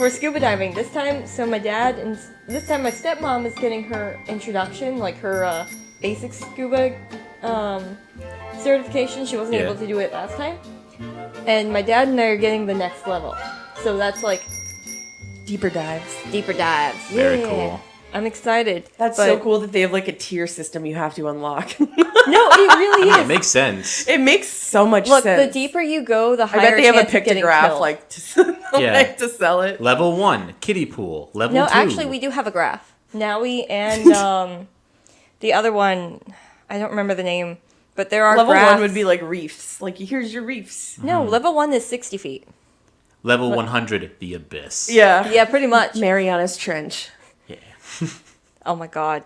for scuba diving. This time, so my dad and this time my stepmom is getting her introduction, like her basic scuba certification. She wasn't able to do it last time. And my dad and I are getting the next level. So that's like deeper dives. Deeper dives. Very Yeah. cool. I'm excited. That's so cool that they have like a tier system you have to unlock. No, it really is. It makes sense. It makes so much Look, sense. the deeper you go, the higher I bet they have a chance of getting pictograph killed. like to sell it. Level 1, kiddie pool. Level 2. No, actually, we do have a graph. Nowie and the other one, I don't remember the name, but there are Level graphs. 1 would be like reefs. Like, here's your reefs. No, level 1 is 60 feet. Level 100, the abyss. Yeah. Yeah, pretty much. Mariana's Trench. Yeah. Oh my god.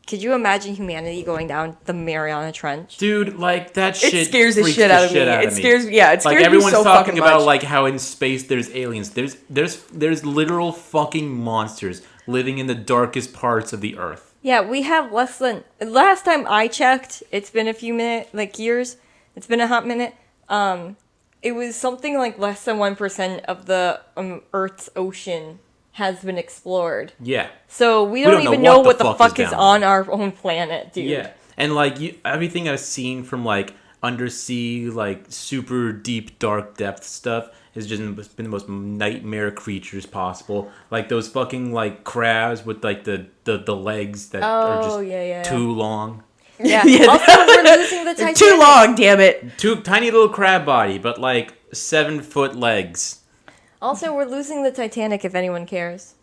Could you imagine humanity going down the Mariana Trench? Dude, like, that shit It scares the freaks shit out of me. It scares me like, so everyone's talking fucking about, much. like, how in space there's aliens. There's literal fucking monsters living in the darkest parts of the earth. Yeah, we have less than... Last time I checked, it's been a few minutes, like years. It's been a hot minute. It was something like less than 1% of the Earth's ocean has been explored. Yeah. So we don't even know what the fuck is down on there. our own planet, dude. Yeah. And, like, everything I've seen from, like, undersea, like, super deep, dark depth stuff has just been the most nightmare creatures possible. Like, those fucking, like, crabs with, like, the legs that are just too long. Yeah. Also, we're losing the Titanic. Too long, damn it. Too tiny little crab body, but, like, 7-foot legs. Also, we're losing the Titanic, if anyone cares.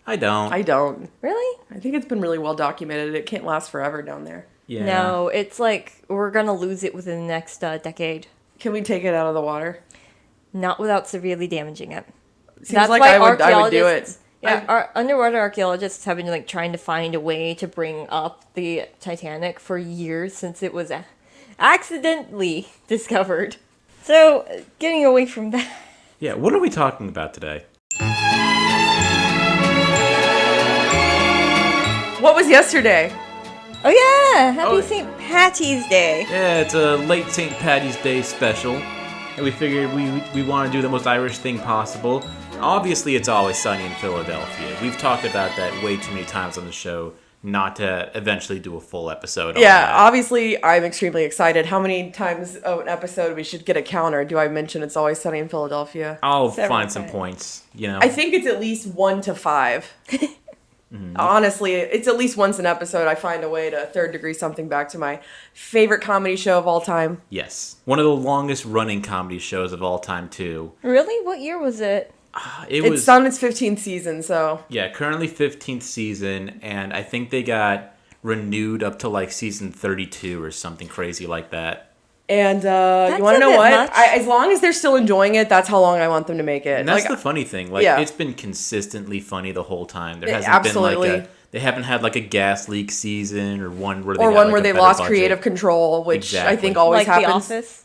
I don't. I don't. Really? I think it's been really well documented. It can't last forever down there. Yeah. No, it's like we're gonna lose it within the next decade. Can we take it out of the water? Not without severely damaging it. Seems like I would do it. Yeah, our underwater archaeologists have been like trying to find a way to bring up the Titanic for years since it was accidentally discovered. So, getting away from that. Yeah, what are we talking about today? What was yesterday? Oh yeah! Happy Oh. St. Patty's Day! Yeah, it's a late St. Paddy's Day special. And we figured we want to do the most Irish thing possible. Obviously, it's always sunny in Philadelphia. We've talked about that way too many times on the show, not to eventually do a full episode on Yeah, that. obviously, I'm extremely excited. How many times an episode we should get a counter? Do I mention It's Always Sunny in Philadelphia? I'll Several find some times. points, you know. I think it's at least 1 to 5. Honestly, it's at least once an episode I find a way to third degree something back to my favorite comedy show of all time. Yes. One of the longest running comedy shows of all time, too. Really? What year was it? It's on its 15th season, so... Yeah, currently 15th season, and I think they got renewed up to like season 32 or something crazy like that. And That's you want a to know bit what? much. As long as they're still enjoying it, that's how long I want them to make it. And that's Like, the funny thing. Like, yeah. it's been consistently funny the whole time. There Yeah, hasn't absolutely. been like they haven't had like a gas leak season or one where they or got, one like, where a they better lost budget. creative control, which I think Exactly. always Like happens. The Office?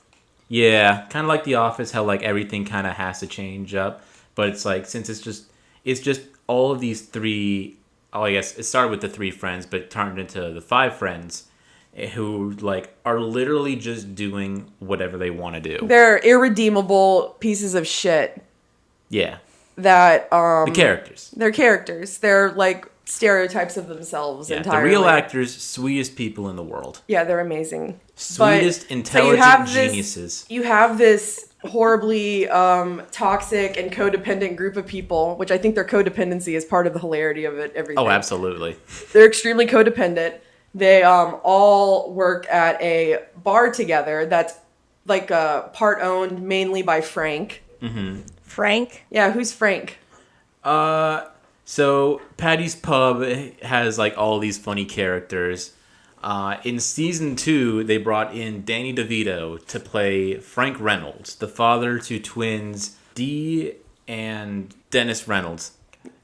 Yeah, kind of like The Office, how like everything kind of has to change up. But it's like, since it's just all of these three, oh, I guess it started with the 3 friends, but turned into the 5 friends who like are literally just doing whatever they want to do. They're irredeemable pieces of shit Yeah. that The characters. they're characters. They're like stereotypes of themselves Yeah, entirely. the real actors, sweetest people in the world. Yeah, they're amazing. Sweetest, But- so intelligent geniuses. You have this horribly toxic and codependent group of people, which I think their codependency is part of the hilarity of it. Everything. Oh, absolutely. They're extremely codependent. They all work at a bar together that's like part owned mainly by Frank. Frank? Yeah, who's Frank? So Paddy's Pub has like all these funny characters. In season 2, they brought in Danny DeVito to play Frank Reynolds, the father to twins Dee and Dennis Reynolds.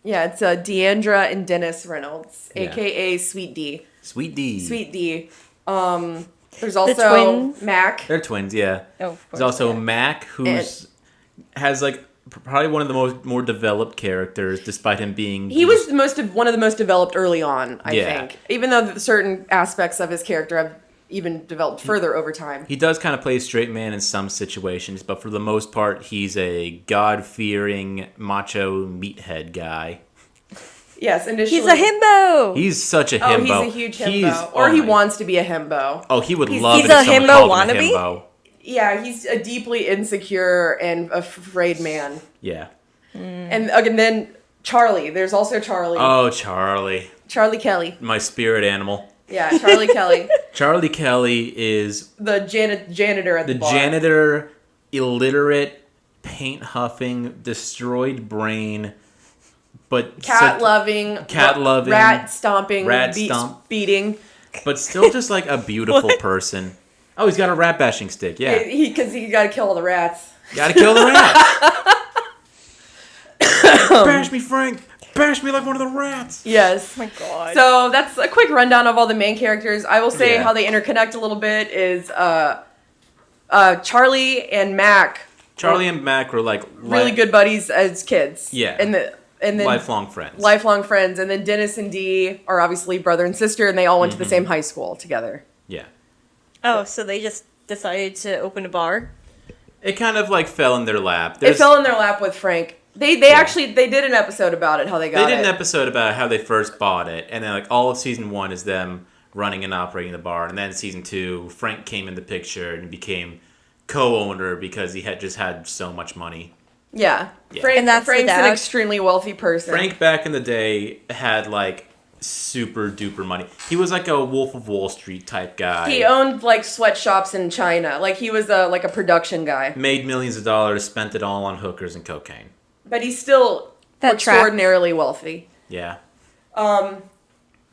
Yeah, it's Deandra and Dennis Reynolds, Yeah. aka Sweet D. Sweet D. Sweet D. There's also twins? Mac. They're twins, yeah. Oh, of course. There's also Mac, who's has like probably one of the more developed characters, despite him being He was one of the most developed early on, I Yeah. think. Even though certain aspects of his character even developed further over time. He does kind of play straight man in some situations, but for the most part, he's a God-fearing, macho meathead guy. Yes, initially. He's a himbo. He's such a himbo. Oh, he's a huge himbo. He wants to be a himbo. Oh, he would He's- love he's it if a someone himbo called him a wannabe? himbo. Yeah, he's a deeply insecure and afraid man. Yeah. And again, then Charlie. There's also Charlie. Oh, Charlie. Charlie Kelly. My spirit animal. Yeah, Charlie Kelly. Charlie Kelly is The janitor at the bar. janitor, illiterate, paint-huffing, destroyed brain, but Cat loving, rat stomping, beating. but still just like a beautiful person. Oh, he's got a rat bashing stick. Yeah, Because he got to kill all the rats. gotta kill the rats. Bash me, Frank. Bash me like one of the rats. Yes. Oh my god. So that's a quick rundown of all the main characters. I will say Yeah. how they interconnect a little bit is Charlie and Mac. Charlie and Mac were like Really good buddies as kids. Yeah. And then lifelong friends. lifelong friends. And then Dennis and Dee are obviously brother and sister, and they all went to the same high school together. Yeah. Oh, so they just decided to open a bar? It kind of like fell in their lap. It fell in their lap with Frank. They actually did an episode about it, how they got it. They did an episode about how they first bought it, and then like all of season 1 is them running and operating the bar, and then season 2, Frank came in the picture and became co-owner because he had just had so much money. Yeah. Yeah. And that's the Frank's an dad? extremely wealthy person. Frank back in the day had like super duper money. He was like a Wolf of Wall Street type guy. He owned like sweatshops in China. Like he was a production guy. Made millions of dollars, spent it all on hookers and cocaine. But he's still That extraordinarily wealthy. Yeah.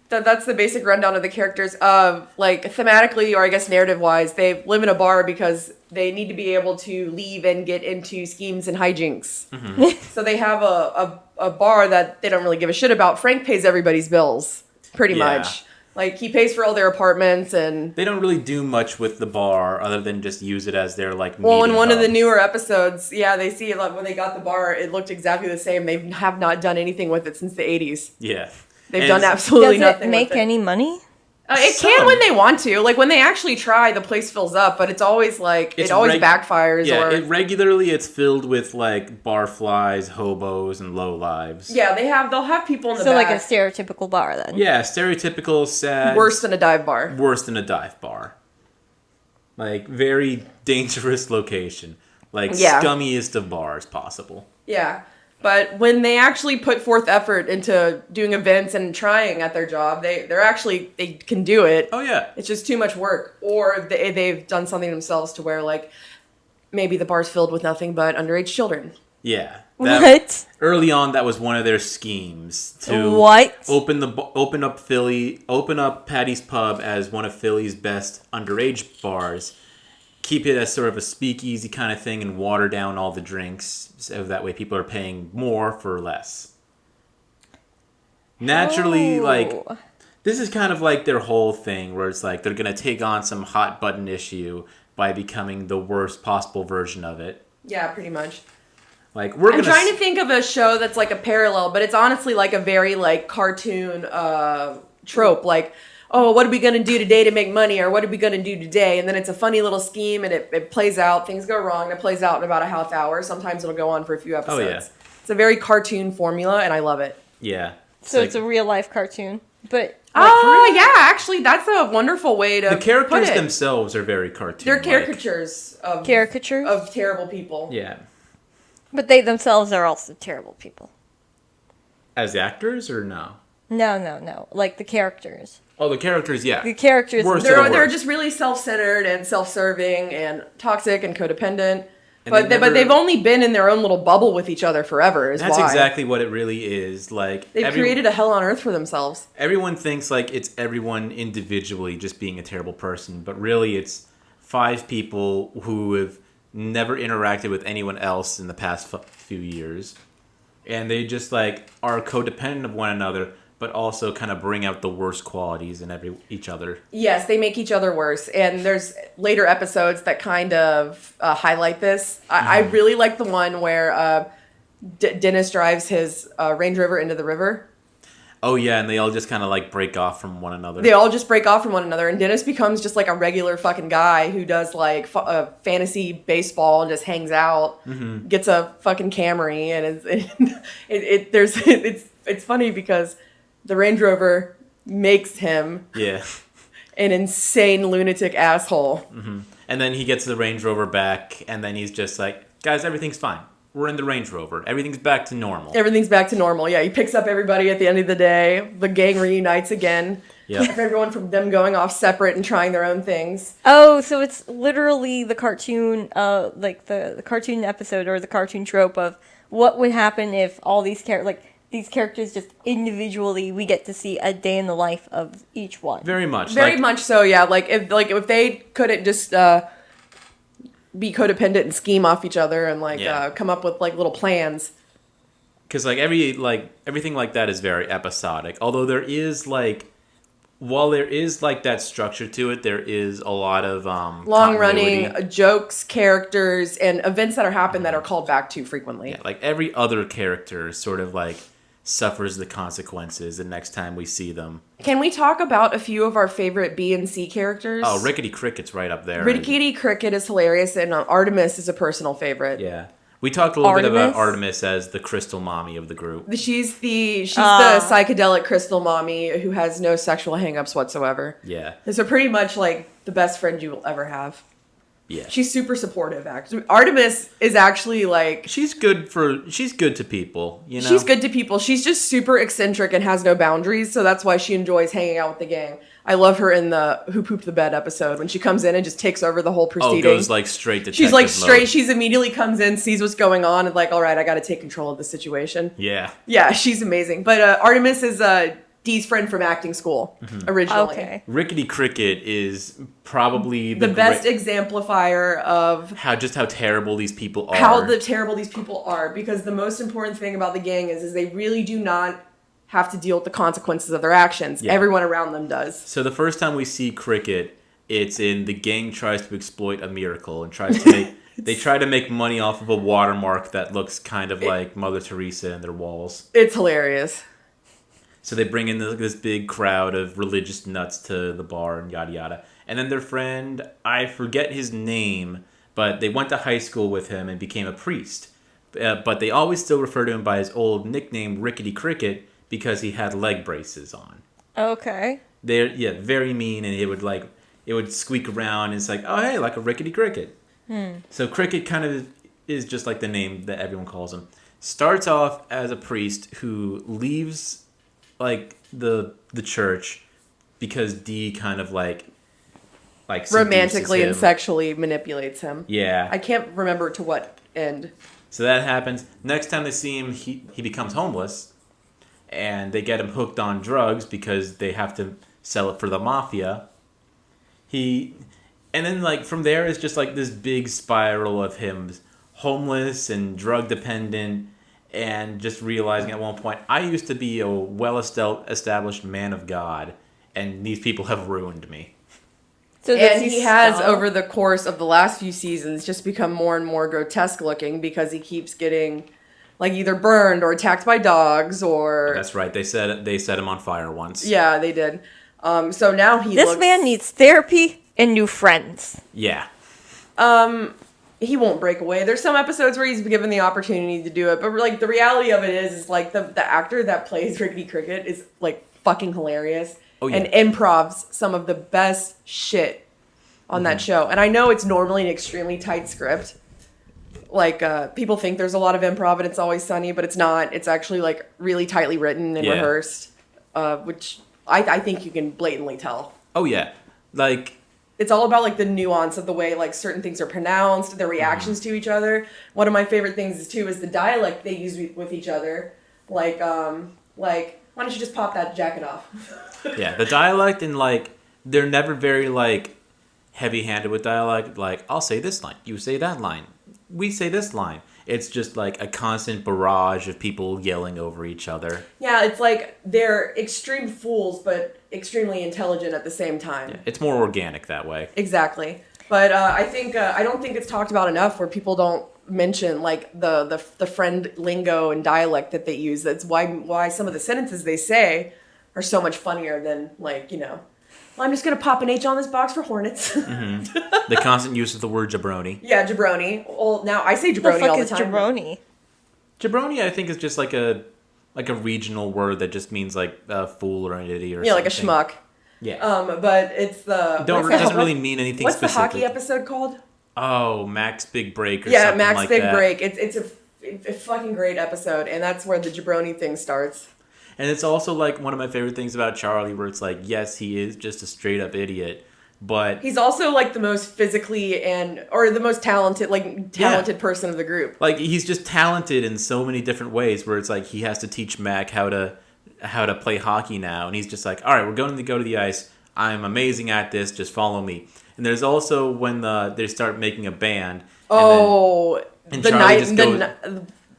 That's the basic rundown of the characters. Like thematically, or I guess narrative-wise, they live in a bar because they need to be able to leave and get into schemes and hijinks. So they have a bar that they don't really give a shit about. Frank pays everybody's bills, pretty Yeah. much. Like he pays for all their apartments and. They don't really do much with the bar other than just use it as their like Well, in meeting one of the hub. newer episodes, yeah, they see like when they got the bar, it looked exactly the same. They have not done anything with it since the 80s. Yeah. They've And done absolutely Does nothing it make with it. any money? It Some. can when they want to. Like when they actually try, the place fills up, but it's always like It's it always reg- backfires. Yeah, Or it's filled with like barflies, hobos, and low lives. yeah, they'll have people in the So like a back. stereotypical bar then? Yeah, stereotypical, sad. Worse than a dive bar. Worse than a dive bar. Like very dangerous location. Like Yeah. scummiest of bars possible. Yeah. But when they actually put forth effort into doing events and trying at their job, they can do it. Oh yeah. It's just too much work. Or they've done something themselves to where like maybe the bar's filled with nothing but underage children. Yeah. What? Early on, that was one of their schemes to What? open up Paddy's Pub as one of Philly's best underage bars. Keep it as sort of a speakeasy kind of thing and water down all the drinks so that way people are paying more for less. Naturally, like Oh. this is kind of like their whole thing where it's like they're going to take on some hot button issue by becoming the worst possible version of it. Yeah, pretty much. Like we're I'm going trying to think of a show that's like a parallel, but it's honestly like a very like cartoon trope. Like, oh, what are we going to do today to make money? Or what are we going to do today? And then it's a funny little scheme and it plays out. Things go wrong. It plays out in about a half hour. Sometimes it'll go on for a few episodes. Oh, yeah. It's a very cartoon formula and I love it. Yeah. So like- it's a real life cartoon. But Oh, yeah. Actually, that's a wonderful way to the characters put it. themselves are very cartoon. They're caricatures of caricatures? of terrible people. Yeah. But they themselves are also terrible people. As actors or no? No. Like the characters. Oh, the characters, yeah. The characters. Worst They're the they're worst. just really self-centered and self-serving and toxic and codependent. And But they never- they've only been in their own little bubble with each other forever. Is That's why. exactly what it really is. Like They've created a hell on earth for themselves. everyone thinks like it's everyone individually just being a terrible person, but really it's 5 people who have never interacted with anyone else in the past few years, and they just like are codependent of one another, but also kind of bring out the worst qualities in each other. Yes, they make each other worse. And there's later episodes that kind of highlight this. I really like the one where Dennis drives his Range Rover into the river. Oh yeah, and they all just kind of like break off from one another. They all just break off from one another, and Dennis becomes just like a regular fucking guy who does like fantasy baseball and just hangs out, gets a fucking Camry, and it's funny because the Range Rover makes him an insane lunatic asshole. And then he gets the Range Rover back, and then he's just like, guys, everything's fine. We're in the Range Rover. Everything's back to normal. Everything's back to normal. Yeah, he picks up everybody at the end of the day. The gang reunites again. Yeah. Everyone from them going off separate and trying their own things. Oh, so it's literally the cartoon, like the cartoon episode or the cartoon trope of what would happen if all these these characters just individually, we get to see a day in the life of each one. Very much. Very much so, yeah. Like if they couldn't just be codependent and scheme off each other and come up with like little plans. Because everything like that is very episodic. Although there is while there is that structure to it, there is a lot of long running jokes, characters, and events that are happening that are called back to frequently. Yeah, like every other character sort of suffers the consequences the next time we see them. Can we talk about a few of our favorite B and C characters? Oh, Rickety Cricket's right up there. Rickety Cricket is hilarious, and Artemis is a personal favorite. Yeah. We talked a little bit about Artemis as the crystal mommy of the group. She's the psychedelic crystal mommy who has no sexual hangups whatsoever. Yeah. So pretty much like the best friend you will ever have. Yeah. She's super supportive, actually. Artemis is actually she's good to people, you know? She's good to people. She's just super eccentric and has no boundaries, so that's why she enjoys hanging out with the gang. I love her in the Who Pooped the Bed episode when she comes in and just takes over the whole proceeding. Oh, goes straight to She's straight. She's immediately comes in, sees what's going on, and all right, I got to take control of the situation. Yeah. Yeah, she's amazing. But Artemis is Dee's friend from acting school originally. Okay. Rickety Cricket is probably the best exemplifier of how terrible these people are. How terrible these people are, because the most important thing about the gang is they really do not have to deal with the consequences of their actions. Yeah. Everyone around them does. So the first time we see Cricket, it's in the gang tries to exploit a miracle and tries to make they try to make money off of a watermark that looks kind of like Mother Teresa in their walls. It's hilarious. So they bring in this big crowd of religious nuts to the bar and yada yada. And then their friend, I forget his name, but they went to high school with him and became a priest. But they always still refer to him by his old nickname, Rickety Cricket, because he had leg braces on. Okay. They're very mean, and it would squeak around, and it's like, oh hey, like a Rickety Cricket. So Cricket kind of is just like the name that everyone calls him. Starts off as a priest who leaves the church because Dee kind of romantically and sexually manipulates him. Yeah. I can't remember to what end. So that happens. Next time they see him, he becomes homeless, and they get him hooked on drugs because they have to sell it for the mafia. And then from there is just this big spiral of him homeless and drug dependent, and just realizing at one point, I used to be a well-established man of God, and these people have ruined me. So and he has, over the course of the last few seasons, just become more and more grotesque looking because he keeps getting either burned or attacked by dogs or... That's right. They set him on fire once. Yeah, they did. So now This man needs therapy and new friends. Yeah. He won't break away. There's some episodes where he's given the opportunity to do it, but the reality of it is the actor that plays Rickety Cricket is fucking hilarious. Oh, yeah. And improvs some of the best shit on that show. And I know it's normally an extremely tight script. People think there's a lot of improv and It's Always Sunny, but it's not. It's actually really tightly written and rehearsed, which I think you can blatantly tell. Oh yeah, it's all about the nuance of the way certain things are pronounced, their reactions to each other. One of my favorite things is the dialect they use with each other. Why don't you just pop that jacket off? Yeah, the dialect and they're never very heavy-handed with dialect. I'll say this line, you say that line, we say this line. It's just a constant barrage of people yelling over each other. Yeah, it's they're extreme fools, but extremely intelligent at the same time. Yeah, it's more organic that way. Exactly. But I don't think it's talked about enough where people don't mention like the friend lingo and dialect that they use. That's why some of the sentences they say are so much funnier than like, well, I'm just gonna pop an H on this box for hornets. The constant use of the word jabroni. Yeah, jabroni. Well, now I say The jabroni fuck all the is time. jabroni? Jabroni, I think, is just like a regional word that just means like a fool or an idiot or something. Yeah, like a schmuck. Yeah. But it's the... It doesn't really mean anything what's specific. What's the hockey episode called? Oh, Max Big Break or something like that. Yeah, Max Big Break. It's a fucking great episode, and that's where the jabroni thing starts. And it's also like one of my favorite things about Charlie, where it's like, yes, he is just a straight up idiot, but he's also like the most physically or the most talented person of the group. Like he's just talented in so many different ways. Where it's like he has to teach Mac how to play hockey now, and he's just like, all right, we're going to go to the ice. I'm amazing at this. Just follow me. And there's also when they start making a band. And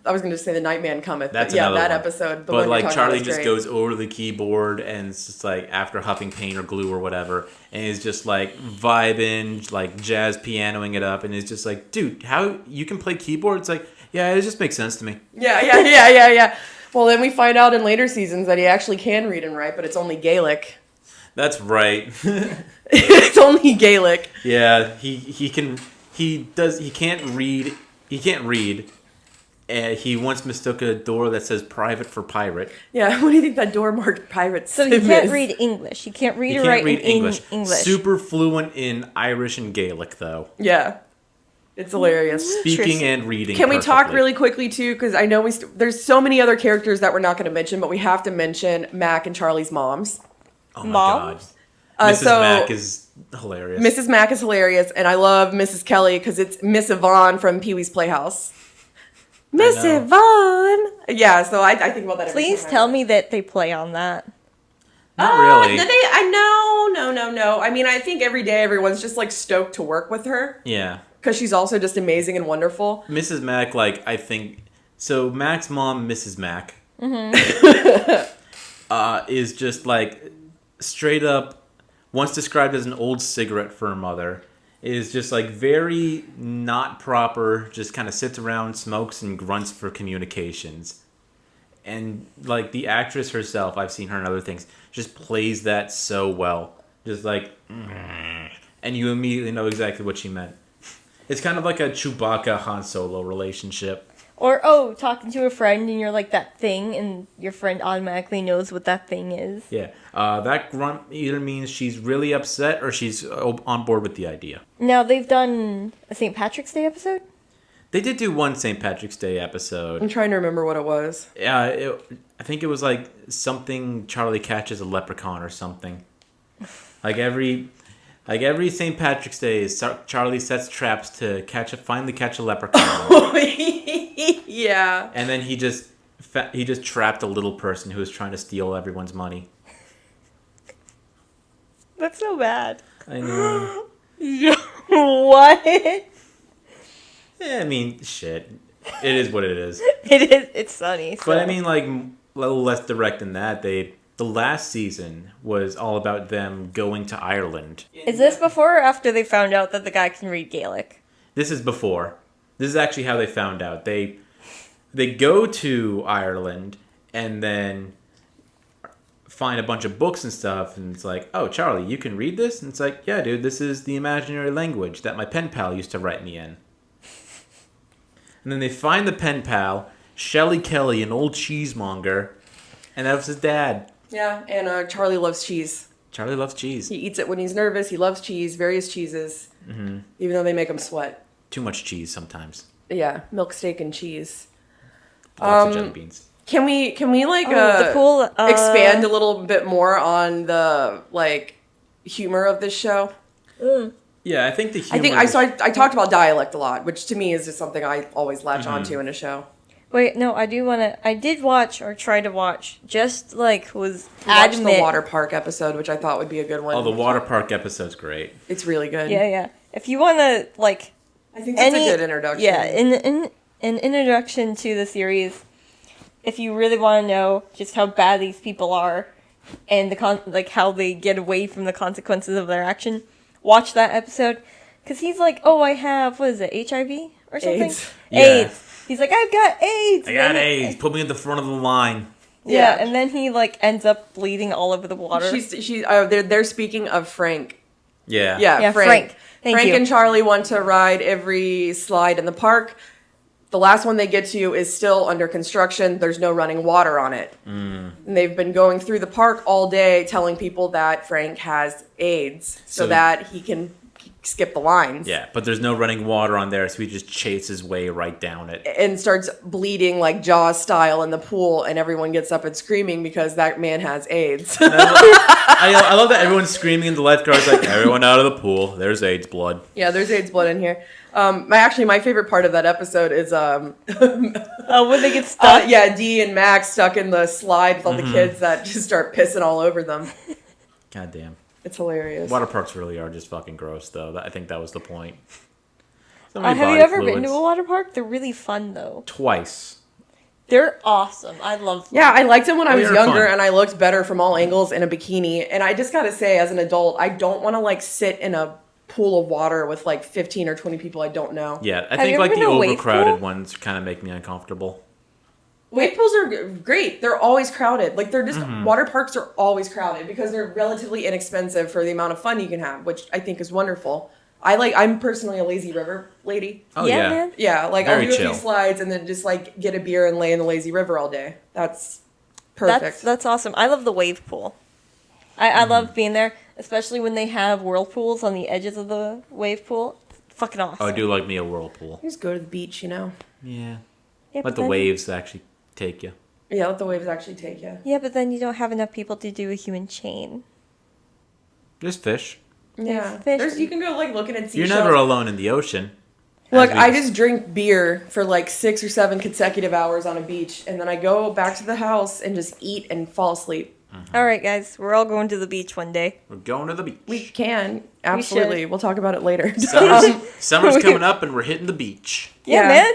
I was going to say the Nightman Cometh. That's that another one. Episode. But like Charlie just goes over the keyboard and it's just like after huffing paint or glue or whatever, and he's just like vibing, like jazz pianoing it up, and it's just like, dude, how you can play keyboard? It's like, yeah, it just makes sense to me. Yeah. Well, then we find out in later seasons that he actually can read and write, but it's only Gaelic. That's right. It's only Gaelic. Yeah, he can't read. He can't read. He once mistook a door that says private for pirate. Yeah, what do you think that door marked pirate So he can't read English. He can't read or write in English. Super fluent in Irish and Gaelic, though. Yeah. It's hilarious. Speaking and reading. Can we talk really quickly, too? Because I know there's so many other characters that we're not going to mention, but we have to mention Mac and Charlie's moms. Oh, my God. Mrs. Mac is hilarious. Mrs. Mac is hilarious, and I love Mrs. Kelly because it's Miss Yvonne from Pee-wee's Playhouse. Miss Yvonne. Yeah, so I think about that every Please time. tell me that they play on that. Not really. No. I mean, I think every day everyone's just like stoked to work with her. Yeah. Because she's also just amazing and wonderful. Mrs. Mac, like, I think... So, Mac's mom, Mrs. Mac, is just, like, straight up, once described as an old cigarette for her mother, is just, like, very not proper, just kind of sits around, smokes, and grunts for communications. And, like, the actress herself, I've seen her in other things, just plays that so well. Just, like... And you immediately know exactly what she meant. It's kind of like a Chewbacca Han Solo relationship. Or, talking to a friend and you're like that thing and your friend automatically knows what that thing is. Yeah. That grunt either means she's really upset or she's on board with the idea. Now, they've done a St. Patrick's Day episode? They did do one St. Patrick's Day episode. I'm trying to remember what it was. Yeah, I think it was like something Charlie catches a leprechaun or something. Like every St. Patrick's Day, Charlie sets traps to finally catch a leprechaun. Yeah. And then he just trapped a little person who was trying to steal everyone's money. That's so bad. I know. What? Yeah, I mean, shit. It is what it is. It is. It's funny. So. But I mean, like, a little less direct than that. The last season was all about them going to Ireland. Is this before or after they found out that the guy can read Gaelic? This is before. This is actually how they found out. They go to Ireland and then find a bunch of books and stuff, and it's like, oh, Charlie, you can read this? And it's like, yeah, dude, this is the imaginary language that my pen pal used to write me in. And then they find the pen pal, Shelley Kelly, an old cheesemonger, and that was his dad. Yeah, and Charlie loves cheese. Charlie loves cheese. He eats it when he's nervous. He loves cheese, various cheeses, even though they make him sweat. Too much cheese sometimes. Yeah, milk, steak, and cheese. Lots of jelly beans. Can we like expand a little bit more on the like humor of this show? Yeah, I think the humor... I talked about dialect a lot, which to me is just something I always latch onto in a show. Wait, no, I did watch, or try to watch, just like was Watch the water park episode, which I thought would be a good one. Oh, the water park episode's great. It's really good. Yeah. If you want to, like... I think that's a good introduction. Yeah, in an introduction to the series, if you really want to know just how bad these people are, and how they get away from the consequences of their action, watch that episode. Because he's like, oh, I have, what is it, HIV? or something. AIDS. Yeah. AIDS. He's like, I've got AIDS. I got AIDS. Put me at the front of the line. Yeah, Yeah. and then he like ends up bleeding all over the water. They're speaking of Frank. Yeah. Yeah, Frank. Thank you. and Charlie want to ride every slide in the park. The last one they get to is still under construction. There's no running water on it. And they've been going through the park all day telling people that Frank has AIDS so that he can skip the lines. Yeah, but there's no running water on there, so he just chases his way right down it. And starts bleeding like Jaws style in the pool, and everyone gets up and screaming because that man has AIDS. I love that everyone's screaming and the lifeguard's like, everyone out of the pool. There's AIDS blood. Yeah, there's AIDS blood in here. My favorite part of that episode is when they get stuck. Dee and Max stuck in the slide with all the kids that just start pissing all over them. God damn. It's hilarious. Water parks really are just fucking gross, though. I think that was the point. Have you ever been to a water park? They're really fun, though. Twice. They're awesome. I love them. Yeah, I liked them when I was They're younger, fun. and I looked better from all angles in a bikini. And I just gotta say, as an adult, I don't want to like sit in a pool of water with like 15 or 20 people I don't know. Yeah, I Have think you like ever the been to a wave overcrowded pool? ones kind of make me uncomfortable. Wave pools are great. They're always crowded. Like they're just water parks are always crowded because they're relatively inexpensive for the amount of fun you can have, which I think is wonderful. I'm personally a lazy river lady. Oh, yeah, yeah. man. Yeah, like Very I'll do a chill. few slides and then just like get a beer and lay in the lazy river all day. That's perfect. That's awesome. I love the wave pool. I love being there, especially when they have whirlpools on the edges of the wave pool. Fucking awesome. Oh, I do like me a whirlpool. Just go to the beach, you know. Yeah. Yeah, Let but the then- waves actually take you. Yeah, let the waves actually take you. Yeah, but then you don't have enough people to do a human chain. There's fish. Yeah, fish. you can go like looking at You're seashells. never alone in the ocean. Look, As we I just drink beer for like 6 or 7 consecutive hours on a beach, and then I go back to the house and just eat and fall asleep. All right, guys, we're all going to the beach one day. We're going to the beach. We can absolutely. We'll talk about it later. Summer's coming up and we're hitting the beach. Yeah, Yeah. man.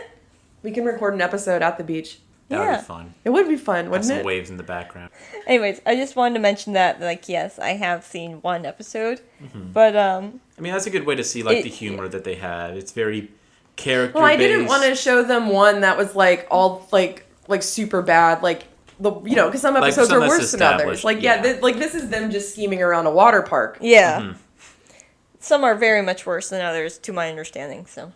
We can record an episode at the beach. That would Yeah. be fun. It would be fun, Have wouldn't some it? waves in the background. Anyways, I just wanted to mention that, like, yes, I have seen one episode, but I mean, that's a good way to see like It- the humor that they have. It's very character Well, I based. didn't want to show them one that was like all like super bad, like because some Like, episodes some are that's worse than others. established, Like yeah. this is them just scheming around a water park. yeah, some are very much worse than others, to my understanding. So,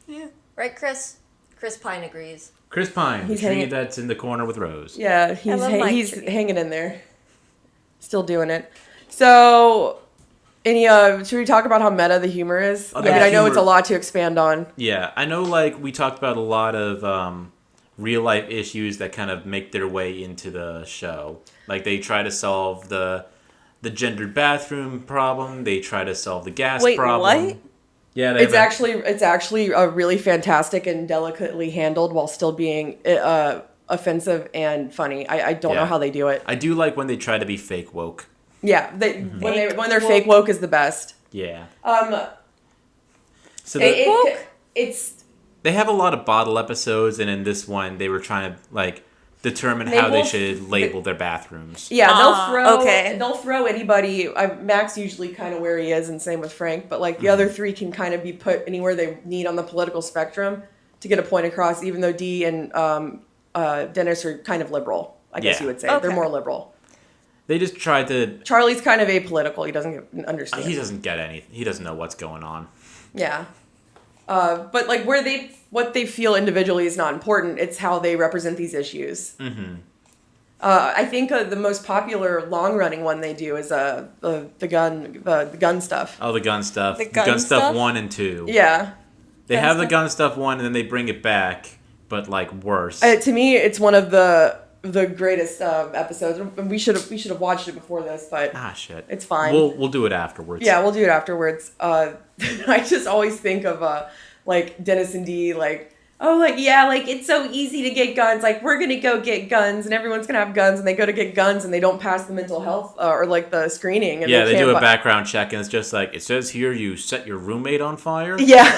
Yeah. right, Chris? Chris Pine agrees. Chris Pine, He's the tree hanging- that's in the corner with Rose. Yeah, he's love my he's tree. hanging in there, still doing it. So, should we talk about how meta the humor is? Oh, I the mean, I know humor- it's a lot to expand on. Yeah, I know. Like we talked about a lot of real life issues that kind of make their way into the show. Like they try to solve the gendered bathroom problem. They try to solve the gas Wait, problem. what? Yeah, It's actually really fantastic and delicately handled while still being offensive and funny. I don't know Yeah. how they do it. I do like when they try to be fake woke. Yeah, when they're fake woke is the best. Yeah. So It- woke? it's they have a lot of bottle episodes, and in this one, they were trying to like determine They how they both- should label their bathrooms. yeah okay. they'll throw anybody. Max usually kind of where he is, and same with Frank. But like the other three can kind of be put anywhere they need on the political spectrum to get a point across. Even though Dee and Dennis are kind of liberal, I guess Yeah. you would say Okay. they're more liberal. They just tried to. Charlie's kind of apolitical. He doesn't understand. He doesn't get anything. He doesn't know what's going on. Yeah. But like what they feel individually is not important. It's how they represent these issues. Mm-hmm. I think the most popular long running one they do is the gun stuff. Oh, the gun stuff. The gun stuff stuff? 1 and 2. Yeah. They Gun have the stuff? gun stuff 1, and then they bring it back, but like worse. To me, it's one of the greatest episodes. We should have watched it before this, but Shit. it's fine. We'll do it afterwards. Yeah, we'll do it afterwards. I just always think of like Dennis and Dee, like, oh, like, yeah, like it's so easy to get guns. Like we're gonna go get guns, and everyone's gonna have guns, and they go to get guns, and they don't pass the mental health or like the screening. And Yeah, they can't do a buy- background check, and it's just like, it says here you set your roommate on fire. Yeah.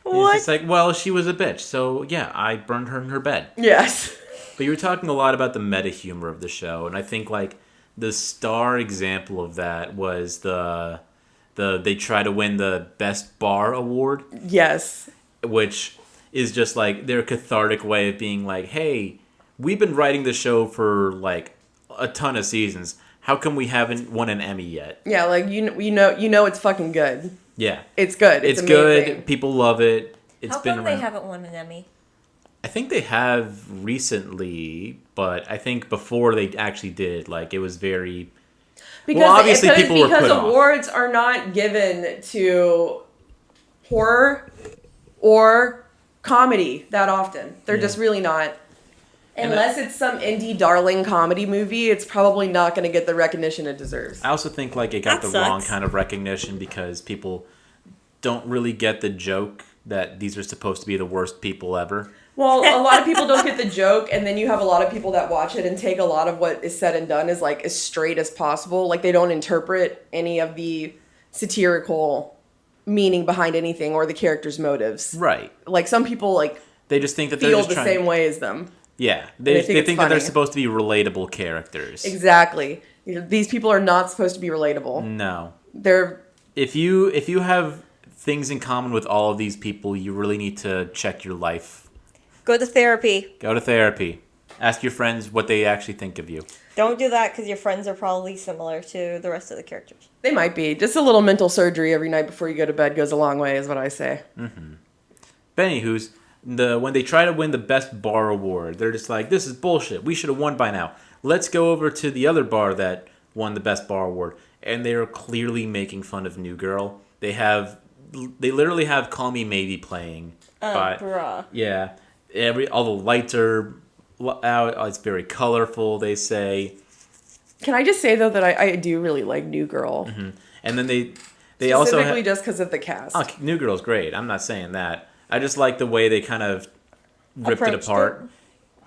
It's just like, well, she was a bitch, so yeah, I burned her in her bed. Yes. But you were talking a lot about the meta humor of the show, and I think like the star example of that was the they try to win the best bar award, Yes. which is just like their cathartic way of being like, hey, we've been writing the show for like a ton of seasons. How come we haven't won an Emmy yet? Yeah, like you know it's fucking good. Yeah. It's good. It's amazing. good. People love it. It's How been come around. they haven't won an Emmy? I think they have recently, but I think before they actually did, like it was very. Because obviously people were put off. awards are not given to horror or comedy that often. They're just really not. And Unless it's some indie darling comedy movie, it's probably not going to get the recognition it deserves. I also think like it got That the wrong sucks. kind of recognition because people don't really get the joke that these are supposed to be the worst people ever. Well, a lot of people don't get the joke, and then you have a lot of people that watch it and take a lot of what is said and done as like as straight as possible. Like they don't interpret any of the satirical meaning behind anything or the characters' motives. Right. Like some people like They just think that they're feel just the trying. same way as them. Yeah, they they think it's think that they're funny. supposed to be relatable characters. Exactly. These people are not supposed to be relatable. No. They're If you have things in common with all of these people, you really need to check your life. Go to therapy. Go to therapy. Ask your friends what they actually think of you. Don't do that because your friends are probably similar to the rest of the characters. they might be. Just a little mental surgery every night before you go to bed goes a long way, is what I say. But anywho's, when they try to win the best bar award, they're just like, this is bullshit. We should have won by now. Let's go over to the other bar that won the best bar award. And they are clearly making fun of New Girl. They literally have Call Me Maybe playing. Bruh. Yeah. All the lights are out. It's very colorful, they say. Can I just say though that I do really like New Girl, And then they also specifically have, just because of the cast. oh, New Girl's great. I'm not saying that. I just like the way they kind of ripped it Approached apart. it.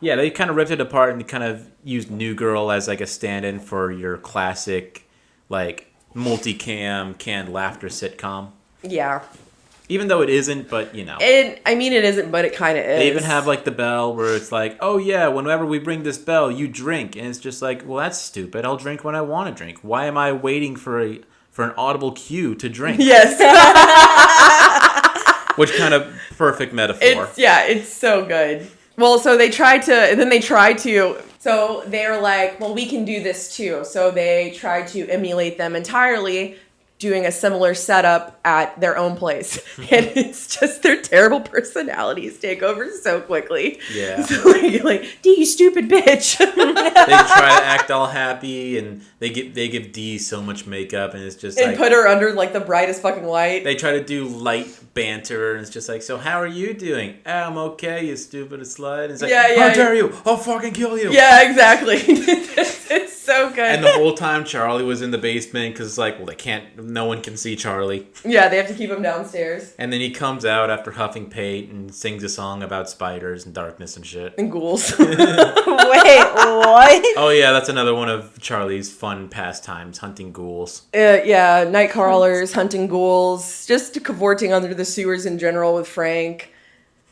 Yeah, they kind of ripped it apart and kind of used New Girl as like a stand-in for your classic, like multicam canned laughter sitcom. Yeah, Even though it isn't, but you know. it isn't, but it kind of is. They even have like the bell where it's like, oh yeah, whenever we bring this bell, you drink, and it's just like, well, that's stupid. I'll drink when I want to drink. Why am I waiting for an audible cue to drink? Yes, Which kind of perfect metaphor. it's so good. Well, so they're like, well, we can do this too. So they try to emulate them entirely, doing a similar setup at their own place. And it's just their terrible personalities take over so quickly. Yeah. So like, D, you stupid bitch. They try to act all happy, and they give Dee so much makeup, and it's just And like put her under like the brightest fucking light. they try to do light banter, and it's just like, so how are you doing? I'm okay, you stupid slut. And it's like, how dare you? I'll fucking kill you. Yeah, exactly. it's so good. And the whole time Charlie was in the basement because it's like, well, no one can see Charlie. Yeah, they have to keep him downstairs. And then he comes out after huffing paint and sings a song about spiders and darkness and shit. And ghouls. Wait, what? Oh yeah, that's another one of Charlie's fun pastimes, hunting ghouls. Yeah, night crawlers, hunting ghouls, just cavorting under the sewers in general with Frank.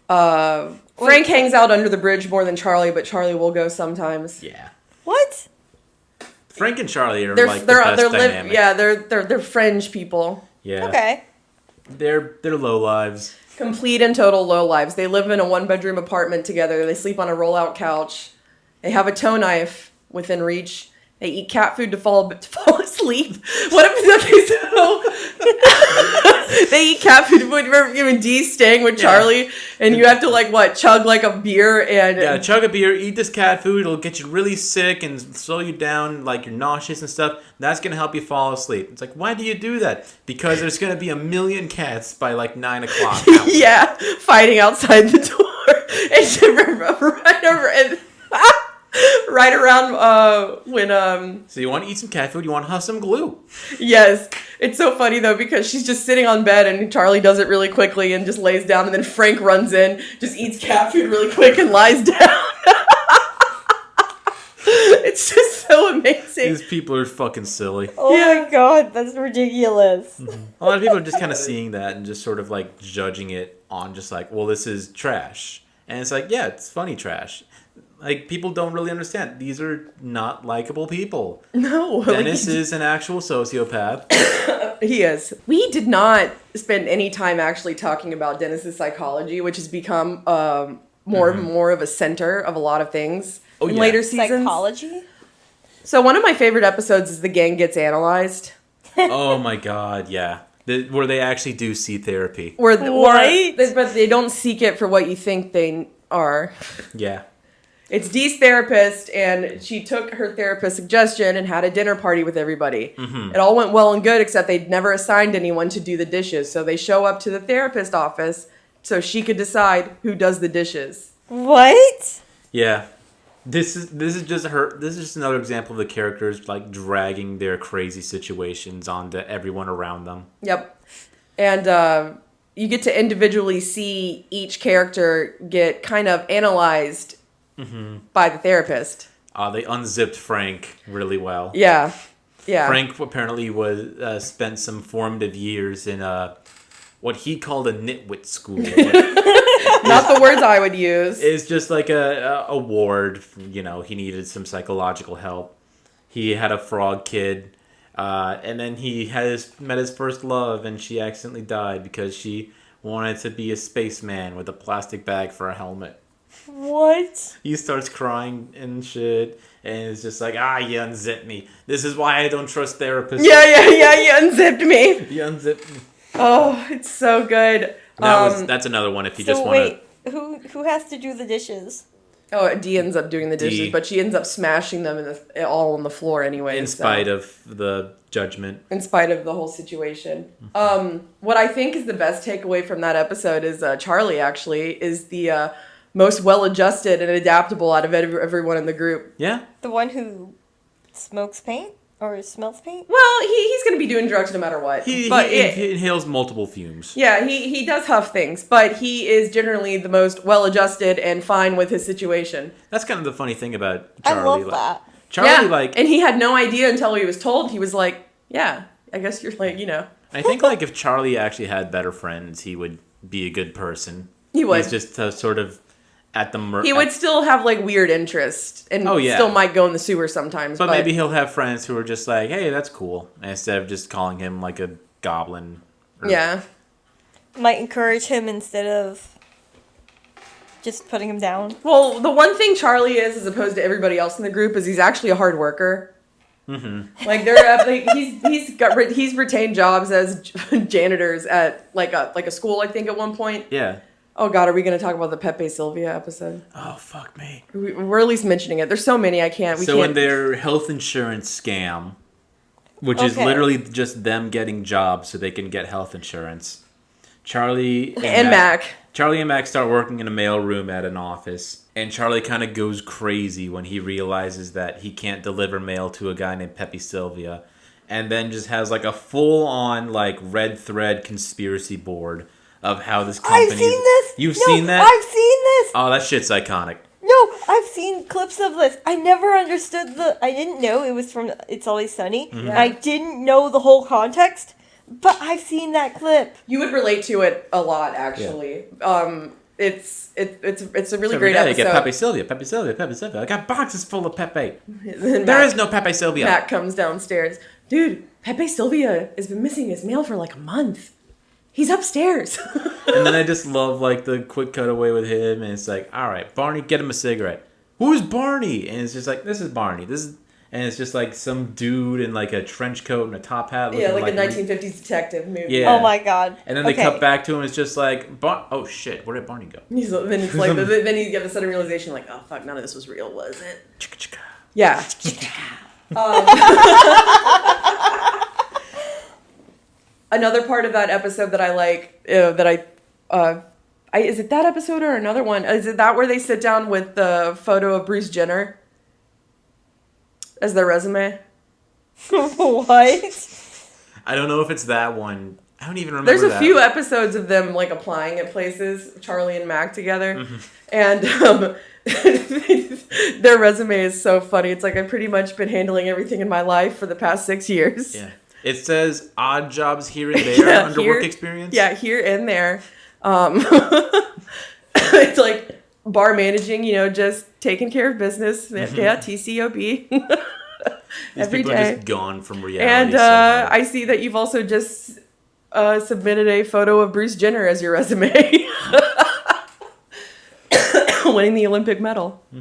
Frank hangs out under the bridge more than Charlie, but Charlie will go sometimes. Yeah. What? Frank and Charlie are like the best dynamic. They're fringe people. Yeah. Okay. They're low lives. Complete and total low lives. They live in a 1-bedroom apartment together. They sleep on a roll-out couch. They have a tow knife within reach. They eat cat food to fall asleep. What if they eat cat food when you're in D staying with Charlie, and you have to chug like a beer and Yeah, chug a beer, eat this cat food. It'll get you really sick and slow you down, like you're nauseous and stuff. That's gonna help you fall asleep. It's like, why do you do that? Because there's gonna be 1,000,000 cats by like 9 o'clock. yeah, fighting outside the door and right over and. Right around when So you want to eat some cat food? You want to huff some glue? Yes, it's so funny though because she's just sitting on bed and Charlie does it really quickly and just lays down, and then Frank runs in, just eats cat food really quick and lies down. It's just so amazing. These people are fucking silly. Oh my god, that's ridiculous. A lot of people are just kind of seeing that and just sort of like judging it on just like, well, this is trash. And it's like, yeah, it's funny trash. Like, people don't really understand. These are not likable people. No. Dennis is an actual sociopath. He is. We did not spend any time actually talking about Dennis's psychology, which has become more and more of a center of a lot of things in later seasons. Psychology? So one of my favorite episodes is The Gang Gets Analyzed. Oh my god, yeah. Where they actually do see therapy. But they don't seek it for what you think they are. Yeah. It's Dee's therapist, and she took her therapist's suggestion and had a dinner party with everybody. Mm-hmm. It all went well and good, except they'd never assigned anyone to do the dishes. So they show up to the therapist office so she could decide who does the dishes. What? Yeah. This is just another example of the characters like dragging their crazy situations onto everyone around them. Yep. And you get to individually see each character get kind of analyzed by the therapist. They unzipped Frank really well. Yeah. Frank apparently was spent some formative years in what he called a nitwit school. Not the words I would use. It's just like a ward. You know, he needed some psychological help. He had a frog kid, and then he met his first love, and she accidentally died because she wanted to be a spaceman with a plastic bag for a helmet. What? He starts crying and shit, and it's just like, you unzipped me. This is why I don't trust therapists. Yeah, you unzipped me. You unzipped me. Oh, it's so good. That's another one if you just want to... who has to do the dishes? Oh, Dee ends up doing the dishes, but she ends up smashing them all on the floor anyway. In spite of the judgment. In spite of the whole situation. What I think is the best takeaway from that episode is Charlie, actually, is the most well-adjusted and adaptable out of everyone in the group. Yeah. The one who smokes paint? Or smells paint? Well, he's going to be doing drugs no matter what. He inhales multiple fumes. Yeah, he does huff things, but he is generally the most well-adjusted and fine with his situation. That's kind of the funny thing about Charlie. I love that. Charlie, and he had no idea until he was told. He was like, yeah, I guess you're like, I think, like, if Charlie actually had better friends, he would be a good person. He would. He's just sort of... He would still have like weird interest and still might go in the sewer sometimes. But maybe he'll have friends who are just like, hey, that's cool. Instead of just calling him like a goblin. Yeah. Might encourage him instead of just putting him down. Well, the one thing Charlie is, as opposed to everybody else in the group, is he's actually a hard worker. Mm-hmm. Like he's retained jobs as janitors at like a school, I think, at one point. Yeah. Oh, God, are we going to talk about the Pepe Sylvia episode? Oh, fuck me. We're at least mentioning it. There's so many, I can't. In their health insurance scam, which is literally just them getting jobs so they can get health insurance, Charlie and Mac start working in a mailroom at an office, and Charlie kind of goes crazy when he realizes that he can't deliver mail to a guy named Pepe Sylvia, and then just has like a full-on like red thread conspiracy board of how this company... I've seen this! You've seen that? I've seen this! Oh, that shit's iconic. No, I've seen clips of this. I never understood I didn't know it was from It's Always Sunny. Mm-hmm. I didn't know the whole context, but I've seen that clip. You would relate to it a lot, actually. Yeah. It's a really great episode. You get Pepe Sylvia. I got boxes full of Pepe. There is no Pepe Sylvia. Matt comes downstairs. Dude, Pepe Sylvia has been missing his mail for like a month. He's upstairs. And then I just love like the quick cutaway with him, and it's like, all right, Barney, get him a cigarette. Who's Barney? And it's just like, this is Barney. And it's just like some dude in like a trench coat and a top hat. Yeah, like a 1950s detective movie. Yeah. Oh my God. And then they cut back to him. It's just like, oh shit, where did Barney go? Then it's like, then you get a sudden realization, like, oh fuck, none of this was real, was it? Yeah. Another part of that episode that I like, is it that episode or another one? Is it that where they sit down with the photo of Bruce Jenner as their resume? What? I don't know if it's that one. I don't even remember. There's a few episodes of them like applying at places, Charlie and Mac together, and their resume is so funny. It's like, I've pretty much been handling everything in my life for the past 6 years. Yeah. It says odd jobs here and there under work experience. Yeah, here and there. It's like, bar managing, just taking care of business. Yeah, TCOB. These Every people day. are just gone from reality. And so hard. I see that you've also just submitted a photo of Bruce Jenner as your resume. Winning the Olympic medal. I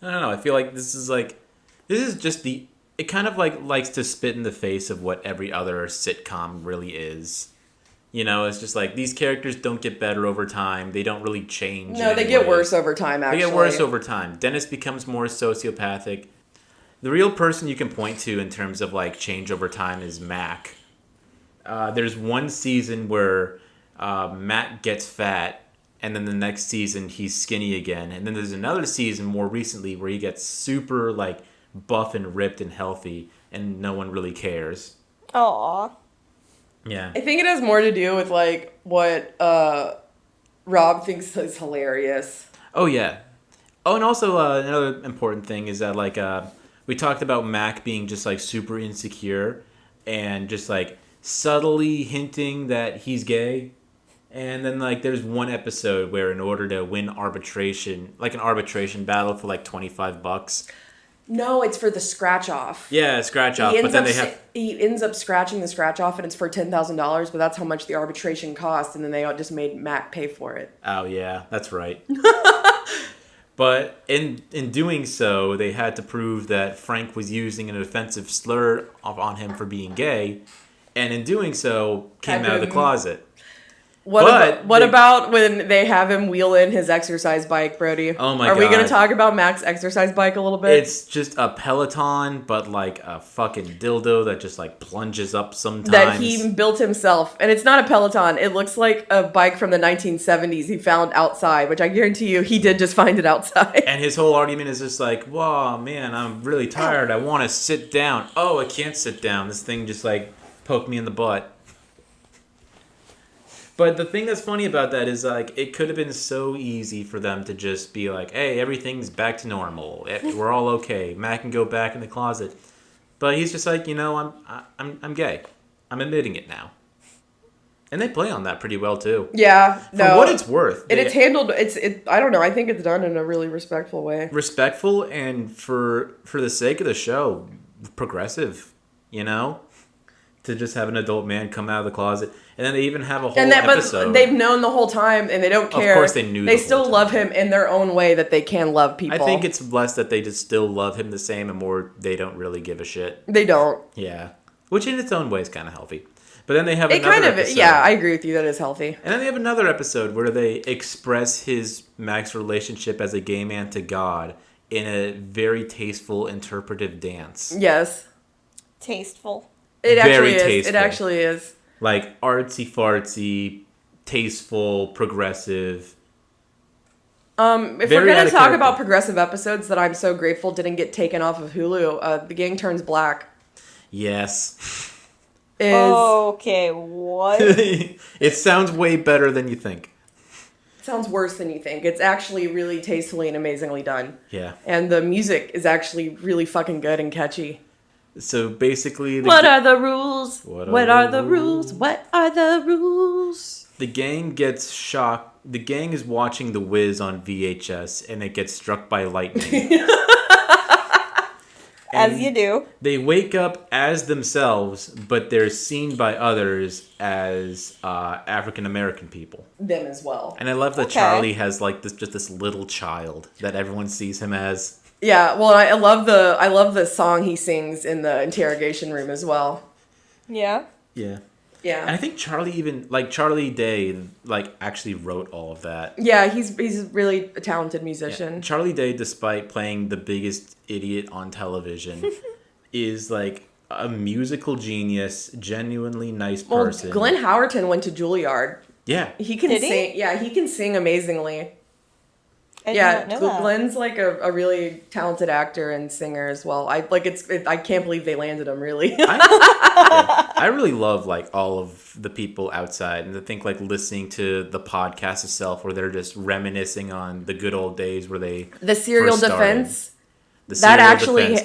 don't know. I feel like this is just it kind of like likes to spit in the face of what every other sitcom really is. It's just like these characters don't get better over time. They don't really change. No, they get worse over time, actually. They get worse over time. Dennis becomes more sociopathic. The real person you can point to in terms of like change over time is Mac. There's one season where Matt gets fat, and then the next season he's skinny again. And then there's another season more recently where he gets super like buff and ripped and healthy, and no one really cares. Aww. Yeah. I think it has more to do with like what Rob thinks is hilarious. Oh yeah. Oh, and also another important thing is that like we talked about Mac being just like super insecure and just like subtly hinting that he's gay. And then like there's one episode where in order to win arbitration, like an arbitration battle for like $25. No, it's for the scratch off. Yeah, scratch off. But then he ends up scratching the scratch off, and it's for $10,000. But that's how much the arbitration cost, and then they all just made Mac pay for it. Oh yeah, that's right. But in doing so, they had to prove that Frank was using an offensive slur on him for being gay, and in doing so, came out of the closet. What about when they have him wheel in his exercise bike, Brody? Oh my God. Are we going God. to talk about Mac's exercise bike a little bit? It's just a Peloton, but like a fucking dildo that just like plunges up sometimes. That he built himself. And it's not a Peloton. It looks like a bike from the 1970s he found outside, which I guarantee you he did just find it outside. And his whole argument is just like, whoa, man, I'm really tired. I want to sit down. Oh, I can't sit down. This thing just like poked me in the butt. But the thing that's funny about that is, like, it could have been so easy for them to just be like, hey, everything's back to normal. We're all okay. Mac can go back in the closet. But he's just like, I'm gay. I'm admitting it now. And they play on that pretty well, too. Yeah, no. For what it's worth. And it's handled, I don't know, I think it's done in a really respectful way. Respectful, and for the sake of the show, progressive, To just have an adult man come out of the closet. And then they even have a whole episode. But they've known the whole time, and they don't care. Of course they knew. They still love him in their own way that they can love people. I think it's less that they just still love him the same, and more they don't really give a shit. They don't. Yeah. Which in its own way is kind of healthy. But then they have another episode. Yeah, I agree with you. That is healthy. And then they have another episode where they express Mac's relationship as a gay man to God in a very tasteful, interpretive dance. Yes. Tasteful. It Very actually is. tasteful. It actually is. Like artsy-fartsy, tasteful, progressive. If we're going to talk about progressive episodes that I'm so grateful didn't get taken off of Hulu, The Gang Turns Black. Yes. Okay, what? It sounds way better than you think. Sounds worse than you think. It's actually really tastefully and amazingly done. Yeah. And the music is actually really fucking good and catchy. So basically... What are the rules? What are the rules? What are the rules? The gang gets shocked. The gang is watching The Wiz on VHS, and it gets struck by lightning. As you do. They wake up as themselves, but they're seen by others as African American people. Them as well. And I love that Charlie has like this little child that everyone sees him as. Yeah, well, I love the song he sings in the interrogation room as well. Yeah. Yeah. Yeah. And I think Charlie Day actually wrote all of that. Yeah, he's really a talented musician. Yeah. Charlie Day, despite playing the biggest idiot on television, is like a musical genius, genuinely nice person. Glenn Howerton went to Juilliard. Yeah. He can sing. Yeah, he can sing amazingly. I did not know that. Glenn's like a really talented actor and singer as well. I can't believe they landed him, really. I really love like all of the people outside, and I think like listening to the podcast itself where they're just reminiscing on the good old days where they the Serial first Defense. Glenn actually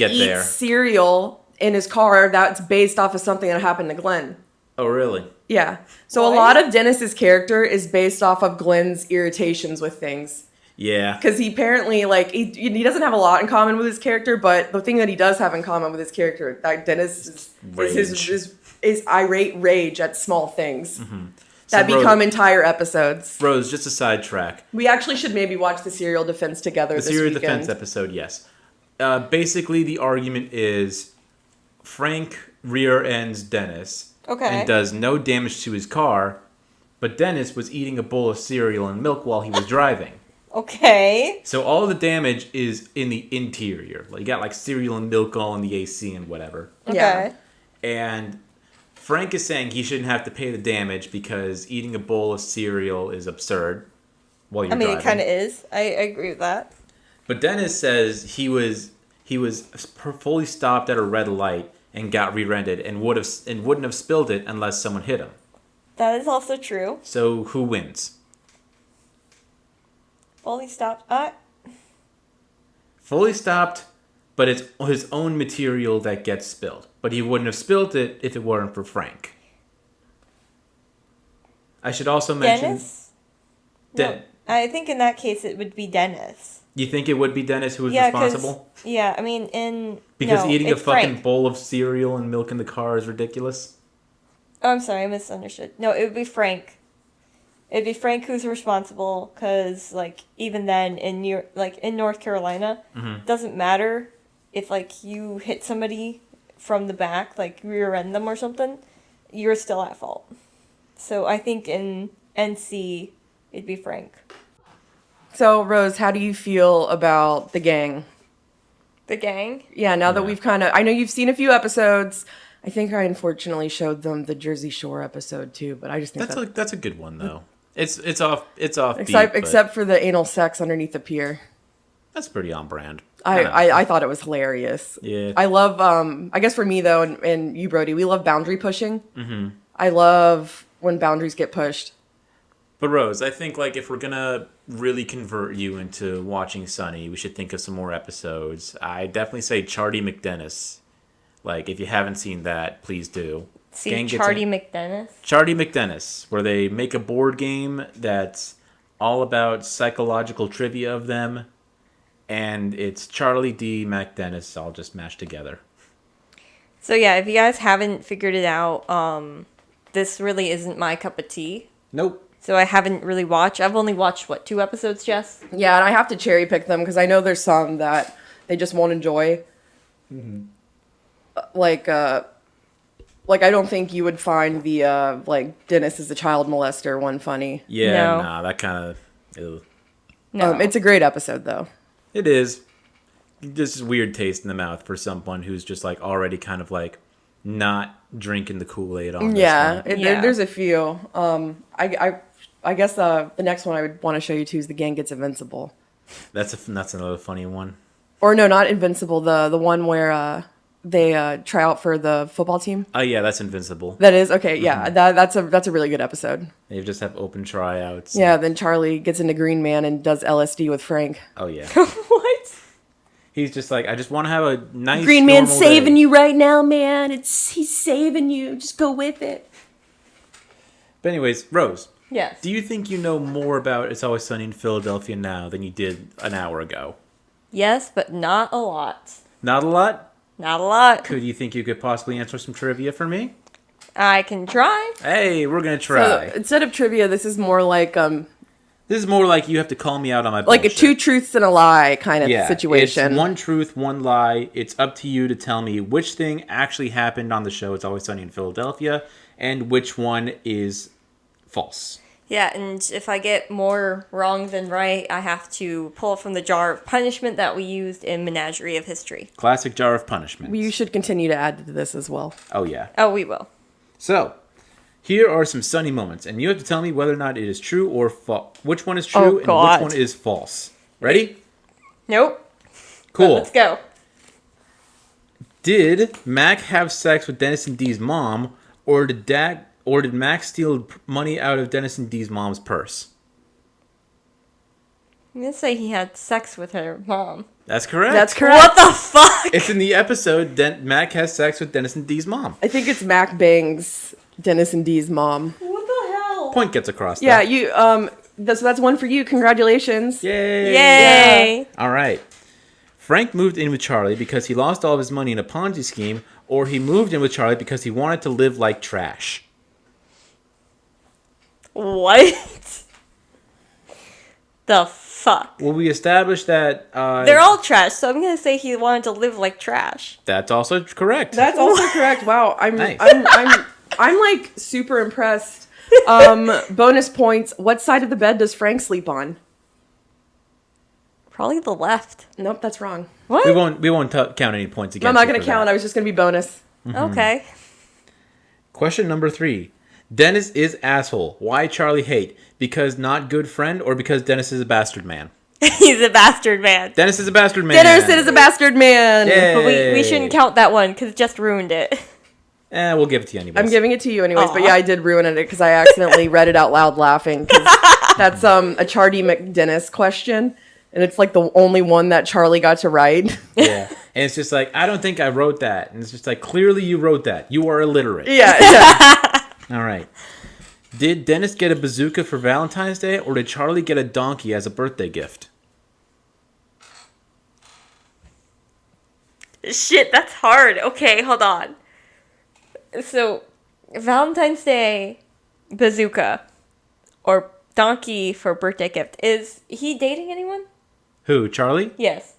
eats cereal in his car. That's based off of something that happened to Glenn. Oh really? Yeah. So Why? a lot of Dennis's character is based off of Glenn's irritations with things. Yeah. Because he apparently, like, he doesn't have a lot in common with his character, but the thing that he does have in common with his character, that Dennis is irate rage at small things that So, become entire episodes. Rose, just a sidetrack. We actually should maybe watch the Serial Defense together The this serial weekend. defense episode, yes. Basically, the argument is Frank rear ends Dennis Okay. and does no damage to his car, but Dennis was eating a bowl of cereal and milk while he was driving. Okay. So all the damage is in the interior. Like you got like cereal and milk all in the AC and whatever. Okay. Yeah. And Frank is saying he shouldn't have to pay the damage because eating a bowl of cereal is absurd while you're I mean, driving. it kind of is. I agree with that. But Dennis says he was fully stopped at a red light and got rear-ended and wouldn't have spilled it unless someone hit him. That is also true. So who wins? Fully stopped. Fully stopped, but it's his own material that gets spilled. But he wouldn't have spilled it if it weren't for Frank. I should also mention... Dennis? No, I think in that case it would be Dennis. You think it would be Dennis who was Yeah, 'cause- responsible? Yeah, I mean, Because no, eating a it's fucking Frank. bowl of cereal and milk in the car is ridiculous? Oh, I'm sorry, I misunderstood. No, it would be Frank. It'd be Frank who's responsible, because, like, even then, in North Carolina, doesn't matter if, like, you hit somebody from the back, like, rear end them or something, you're still at fault. So I think in NC, it'd be Frank. So, Rose, how do you feel about the gang? The gang? Yeah, now that Yeah. we've kind of... I know you've seen a few episodes. I think I unfortunately showed them the Jersey Shore episode, too, but I just think That's a good one, though. It's off except for the anal sex underneath the pier. That's pretty on brand. I thought it was hilarious. Yeah. I love, I guess for me, though, and you, Brody, we love boundary pushing. Mm-hmm. I love when boundaries get pushed. But Rose, I think like if we're gonna really convert you into watching Sunny, we should think of some more episodes. I definitely say Charlie McDennis. Like if you haven't seen that, please do. See, Gang gets Charlie in- McDennis? Charlie McDennis, where they make a board game that's all about psychological trivia of them, and it's Charlie D. McDennis all just mashed together. So yeah, if you guys haven't figured it out, this really isn't my cup of tea. Nope. So I haven't really watched. I've only watched, 2 episodes, Jess? Yeah, and I have to cherry pick them because I know there's some that they just won't enjoy. Mm-hmm. Like I don't think you would find the like Dennis is a child molester one funny. Yeah, No. nah, that kind of... No. It's a great episode though. It is. Just a weird taste in the mouth for someone who's just like already kind of like not drinking the Kool-Aid on Yeah, this one. Yeah. there's a few. I guess the next one I would want to show you too is The Gang Gets Invincible. That's another funny one. Or no, not Invincible. The one where they try out for the football team. Oh yeah, that's Invincible. That is okay. Yeah, that's a really good episode. They just have open tryouts. Yeah, then Charlie gets into Green Man and does LSD with Frank. Oh yeah. What? He's just like, I just want to have a nice Green Man's normal saving day. you right now, man. He's saving you. Just go with it. But anyways, Rose, Yes. do you think you know more about It's Always Sunny in Philadelphia now than you did an hour ago? Yes, but not a lot. Not a lot? Not a lot. Could you think you could possibly answer some trivia for me? I can try. Hey, we're gonna So try. instead of trivia, this is more like This is more like you have to call me out on my like a bullshit. 2 truths and a lie kind of situation. It's one truth, one lie. It's up to you to tell me which thing actually happened on the show It's Always Sunny in Philadelphia and which one is false. Yeah, and if I get more wrong than right, I have to pull from the jar of punishment that we used in Menagerie of History. Classic jar of punishment. You should continue to add to this as well. Oh, yeah. Oh, we will. So, here are some sunny moments, and you have to tell me whether or not it is true or false. Which one is true and God. which one is false. Ready? Nope. Cool. Let's go. Did Mac have sex with Dennis and Dee's mom, or did Mac steal money out of Dennis and Dee's mom's purse? I'm going to say he had sex with her mom. That's correct. That's correct. What the fuck? It's in the episode Mac has sex with Dennis and Dee's mom. I think it's Mac bangs Dennis and Dee's mom. What the hell? Point gets across. Yeah, though. you so that's one for you. Congratulations. Yay! Yay! All right. Frank moved in with Charlie because he lost all of his money in a Ponzi scheme, or he moved in with Charlie because he wanted to live like trash. What? The fuck? Well, we established that They're all trash, so I'm gonna say he wanted to live like trash. that's also correct. That's also correct. Wow, Nice. I'm like super impressed. Bonus points. What side of the bed does Frank sleep on? Probably the left. Nope, that's wrong. What? We won't count any points against. I'm not you going to for count. that. I was just going to be bonus. Okay. Question number 3. Dennis is asshole. Why Charlie hate? Because not good friend, or because Dennis is a bastard man? He's a bastard man. Dennis is a bastard man. Dennis is a bastard man. Yay. But we shouldn't count that one because it just ruined it. We'll give it to you anyways. I'm giving it to you anyways, but Aw. yeah, I did ruin it because I accidentally read it out loud laughing. 'Cause that's a Charlie McDennis question, and it's like the only one that Charlie got to write. Yeah. And it's just like, I don't think I wrote that. And it's just like, clearly you wrote that. You are illiterate. yeah. All right. Did Dennis get a bazooka for Valentine's Day, or did Charlie get a donkey as a birthday gift? Shit, that's hard. Okay, hold on. So, Valentine's Day bazooka or donkey for birthday gift. Is he dating anyone? Who, Charlie? Yes.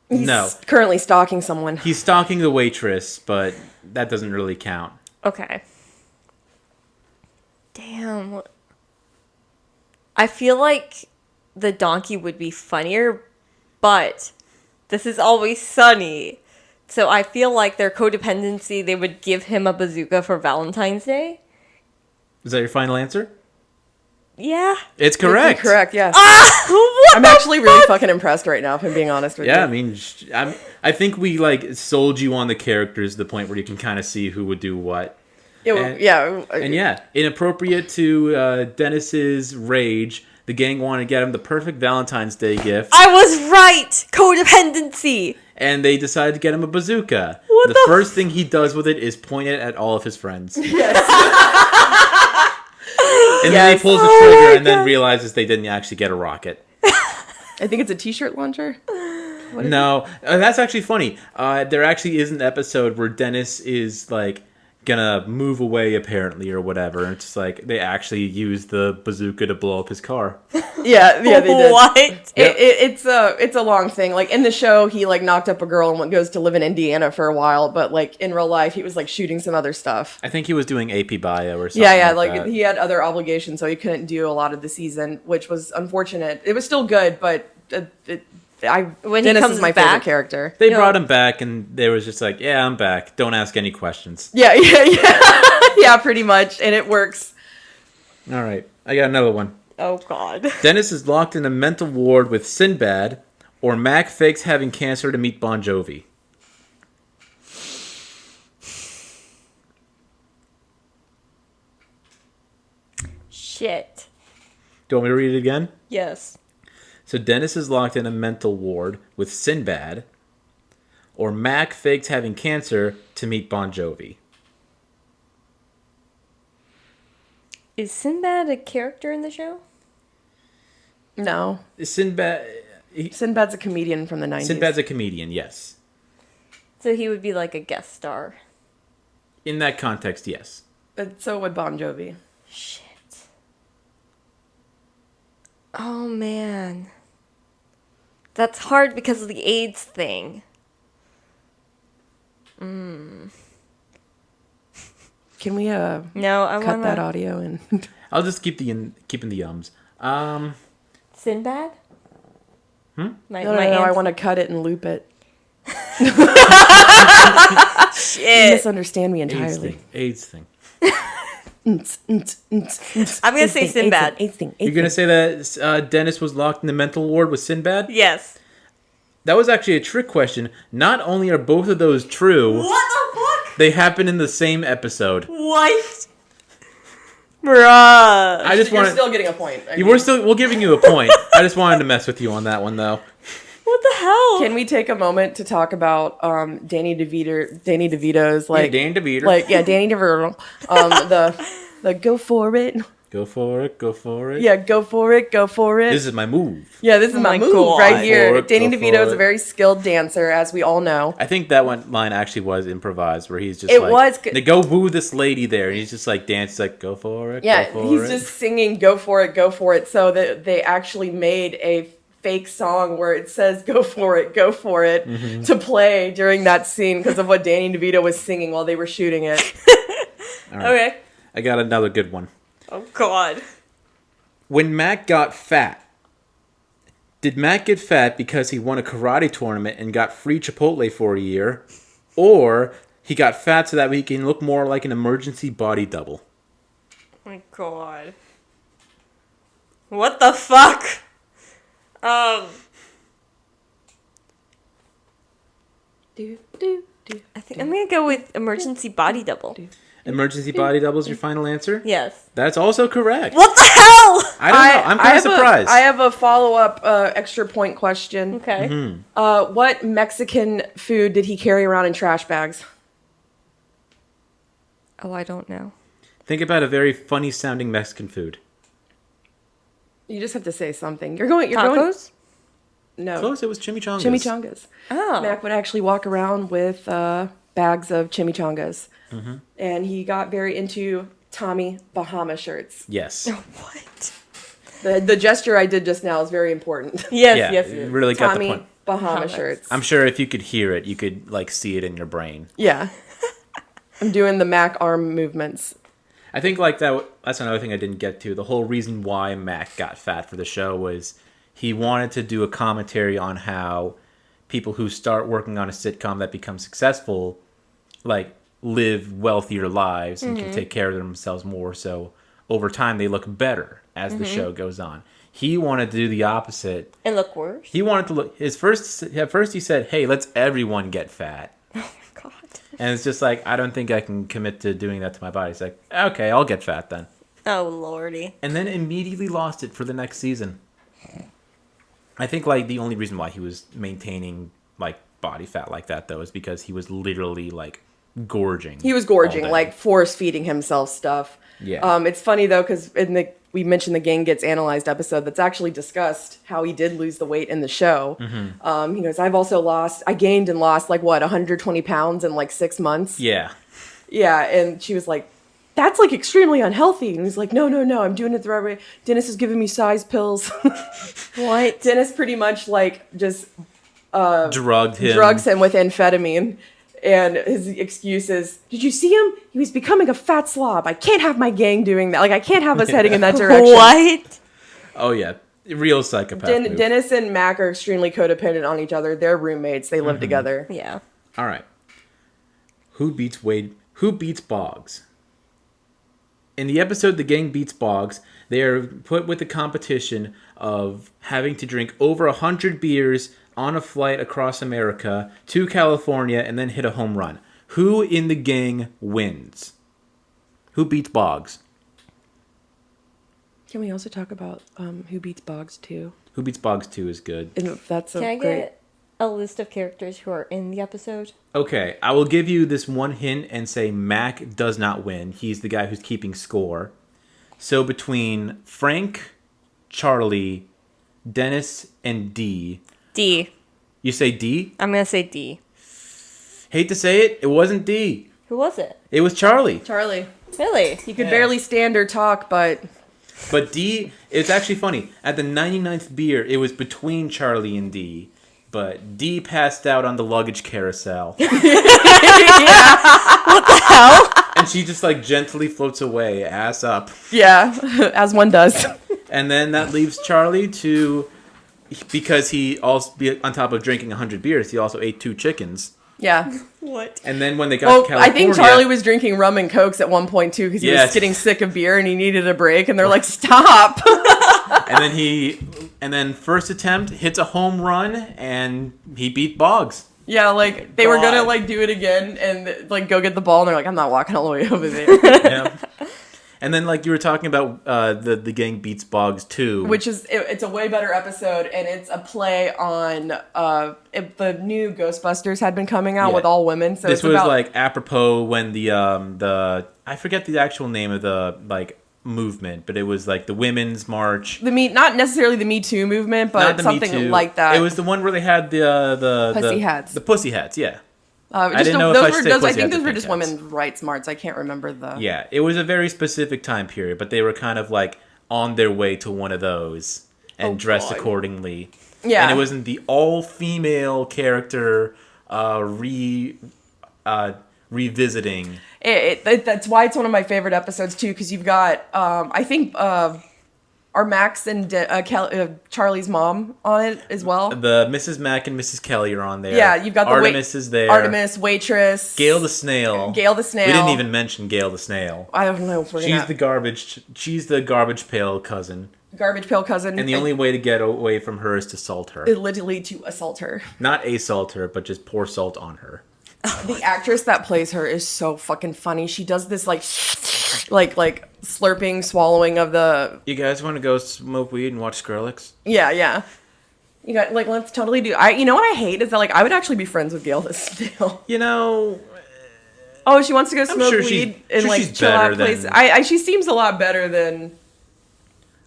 He's No. currently stalking someone. He's stalking the waitress, but that doesn't really count. Okay. Damn. I feel like the donkey would be funnier, but this is Always Sunny. So I feel like their codependency, they would give him a bazooka for Valentine's Day. Is that your final answer? Yeah. It's correct. Correct, yes. What I'm the actually really fucking impressed right now, if I'm being honest with you. Yeah, I mean, I think we like sold you on the characters to the point where you can kind of see who would do what. And yeah, inappropriate to Dennis's rage, the gang wanted to get him the perfect Valentine's Day gift, I was right! Codependency! and they decided to get him a bazooka. What The the first thing he does with it is point it at all of his friends. And then he pulls the trigger and then realizes they didn't actually get a rocket. I think it's a t-shirt launcher. No, that's actually funny. There actually is an episode where Dennis is like gonna move away apparently or whatever, and it's just like they actually use the bazooka to blow up his car. Yeah, they did. What? It's a long thing. Like in the show, he like knocked up a girl and goes to live in Indiana for a while. But like in real life, he was like shooting some other stuff. I think he was doing AP Bio or something. Yeah, like like that. he had other obligations, so he couldn't do a lot of the season, which was unfortunate. It was still good, but When he Dennis comes is my back? favorite character. They No. brought him back, and they was just like, "Yeah, I'm back. Don't ask any questions." Yeah, yeah, pretty much, and it works. All right, I got another one. Oh, God. Dennis is locked in a mental ward with Sinbad, or Mac fakes having cancer to meet Bon Jovi. Shit. Do you want me to read it again? Yes. So Dennis is locked in a mental ward with Sinbad, or Mac fakes having cancer to meet Bon Jovi. Is Sinbad a character in the show? No, Sinbad. Sinbad's a comedian from the 90s. Sinbad's a comedian, yes. So he would be like a guest star. In that context, yes. So would Bon Jovi. Shit. Oh, man. That's hard because of the AIDS thing. Can we No, I cut want that audio and I'll just keeping the ums. Sinbad? Hmm? My, no, my I aunt- want to cut it and loop it. You Shit. misunderstand me entirely. AIDS thing. I'm gonna say Sinbad. You're gonna say that Dennis was locked in the mental ward with Sinbad? Yes. That was actually a trick question. Not only are both of those true, What the fuck? they happen in the same episode. What? Bruh. I just You're wanted. still getting a point. We're giving you a point. I just wanted to mess with you on that one, though. What What the hell? Can we take a moment to talk about Danny DeVito's Danny DeVito. Danny DeVito. The go for it. Go for it. Go for it. Yeah, go for it. Go for it. This is my move. Yeah, this is my move God. right here. Danny Go for DeVito is it. a very skilled dancer, as we all know. I think that one line actually was improvised, where he's just It like, was good. they go woo this lady there, and he's just like dance like go for it. Yeah, go for he's it. just singing "Go for it, go for it." So that they actually made a fake song where it says "Go for it, go for it" to play during that scene because of what Danny DeVito was singing while they were shooting it. All right. Okay. I got another good one. Oh God. When Mac got fat, did Mac get fat because he won a karate tournament and got free Chipotle for a year, or he got fat so that he can look more like an emergency body double? Oh my God. What the fuck? I think I'm gonna go with emergency body double. Emergency body double is your final answer? Yes. That's also correct. What the hell? I don't know. I'm kind of surprised. I have a follow-up extra point question. Okay. What Mexican food did he carry around in trash bags? Oh, I don't know. Think about a very funny sounding Mexican food. You just have to say something. You're going. Tacos? No. Close, it was chimichangas. Chimichangas. Oh. Mac would actually walk around with bags of chimichangas. And he got very into Tommy Bahama shirts. Yes. What? The gesture I did just now is very important. Yes, Yeah, yes, you yes. really got the Tommy point. Bahama Bahamas. shirts. I'm sure if you could hear it, you could like see it in your brain. Yeah. I'm doing the Mac arm movements. I think like that's another thing I didn't get to. The whole reason why Mac got fat for the show was he wanted to do a commentary on how people who start working on a sitcom that become successful like live wealthier lives and can take care of themselves more, so over time they look better as the show goes on. He wanted to do the opposite. And look worse. He wanted to look at first he said, "Hey, let's everyone get fat." Oh my God. And it's just like, I don't think I can commit to doing that to my body. It's like, okay, I'll get fat then. Oh lordy. And then immediately lost it for the next season. I think like the only reason why he was maintaining like body fat like that though is because he was literally like gorging. He was all gorging, day. like force feeding himself stuff. Yeah. It's funny though, because we mentioned the Gang Gets Analyzed episode that's actually discussed how he did lose the weight in the show. He goes, I gained and lost like 120 pounds in like 6 months. Yeah. Yeah, and she was like, that's like extremely unhealthy. And he's like, no, I'm doing it the right way. Dennis is giving me size pills. What? Dennis pretty much like just Drugs him with amphetamine. And his excuse is, did you see him? He was becoming a fat slob. I can't have my gang doing that. Like, I can't have us heading in that direction. What? Oh yeah. Real psychopath move. Dennis and Mac are extremely codependent on each other. They're roommates. They live together. Yeah. All right. Who beats Wade? Who beats Boggs? In the episode The Gang Beats Boggs, they are put with the competition of having to drink over 100 beers on a flight across America to California and then hit a home run. Who in the gang wins? Who beats Boggs? Can we also talk about Who Beats Boggs 2? Who beats Boggs 2 is good. And that's Can I great. get a list of characters who are in the episode? Okay, I will give you this one hint and say Mac does not win. He's the guy who's keeping score. So between Frank, Charlie, Dennis, and D. D. You say D? I'm gonna say D. Hate to say it, it wasn't D. Who was it? It was Charlie. Charlie. Really? He could barely stand or talk, but... But D, it's actually funny. At the 99th beer, it was between Charlie and D. But D passed out on the luggage carousel. What the hell? And she just like gently floats away, ass up. Yeah, as one does. And then that leaves Charlie to... Because he also, on top of drinking 100 beers, he also ate 2 chickens. Yeah. What? And then when they got to California... I think Charlie was drinking rum and cokes at one point, too, because he Yes. was getting sick of beer and he needed a break, and they're like, stop! And then first attempt hits a home run, and he beat Boggs. Yeah, like, they were gonna, God. like, do it again and, like, go get the ball, and they're like, I'm not walking all the way over there. Yeah. And then, like, you were talking about the gang beats Boggs too, which is it's a way better episode, and it's a play on if the new Ghostbusters had been coming out with all women. So this it's was about, like apropos when the I forget the actual name of the like movement, but it was like the Women's March. Not necessarily the Me Too movement, but something like that. It was the one where they had the Pussy hats. The pussy hats, yeah. I didn't know if I those should were, say those, I pussy think hats those or were pink just hats. women's rights marches. I can't remember the. Yeah, it was a very specific time period, but they were kind of like on their way to one of those and dressed accordingly. Yeah, and it wasn't the all-female character revisiting. That's why it's one of my favorite episodes too, because you've got I think are Max and Charlie's mom on it as well. The Mrs. Mack and Mrs. Kelly are on there. Yeah, you've got Artemis is there. Artemis, waitress. Gail the snail. Gail the snail. We didn't even mention Gail the snail. I don't know if we're She's the garbage pail cousin. Garbage pail cousin. And the only way to get away from her is to salt her. Literally to assault her. Not assault her, but just pour salt on her. The actress that plays her is so fucking funny. She does this like slurping, swallowing of the. You guys want to go smoke weed and watch Skrillex? Yeah. You got let's totally do. You know what I hate is that I would actually be friends with Gail this still. You know. Oh, she wants to go smoke weed and chill out place. She seems a lot better than.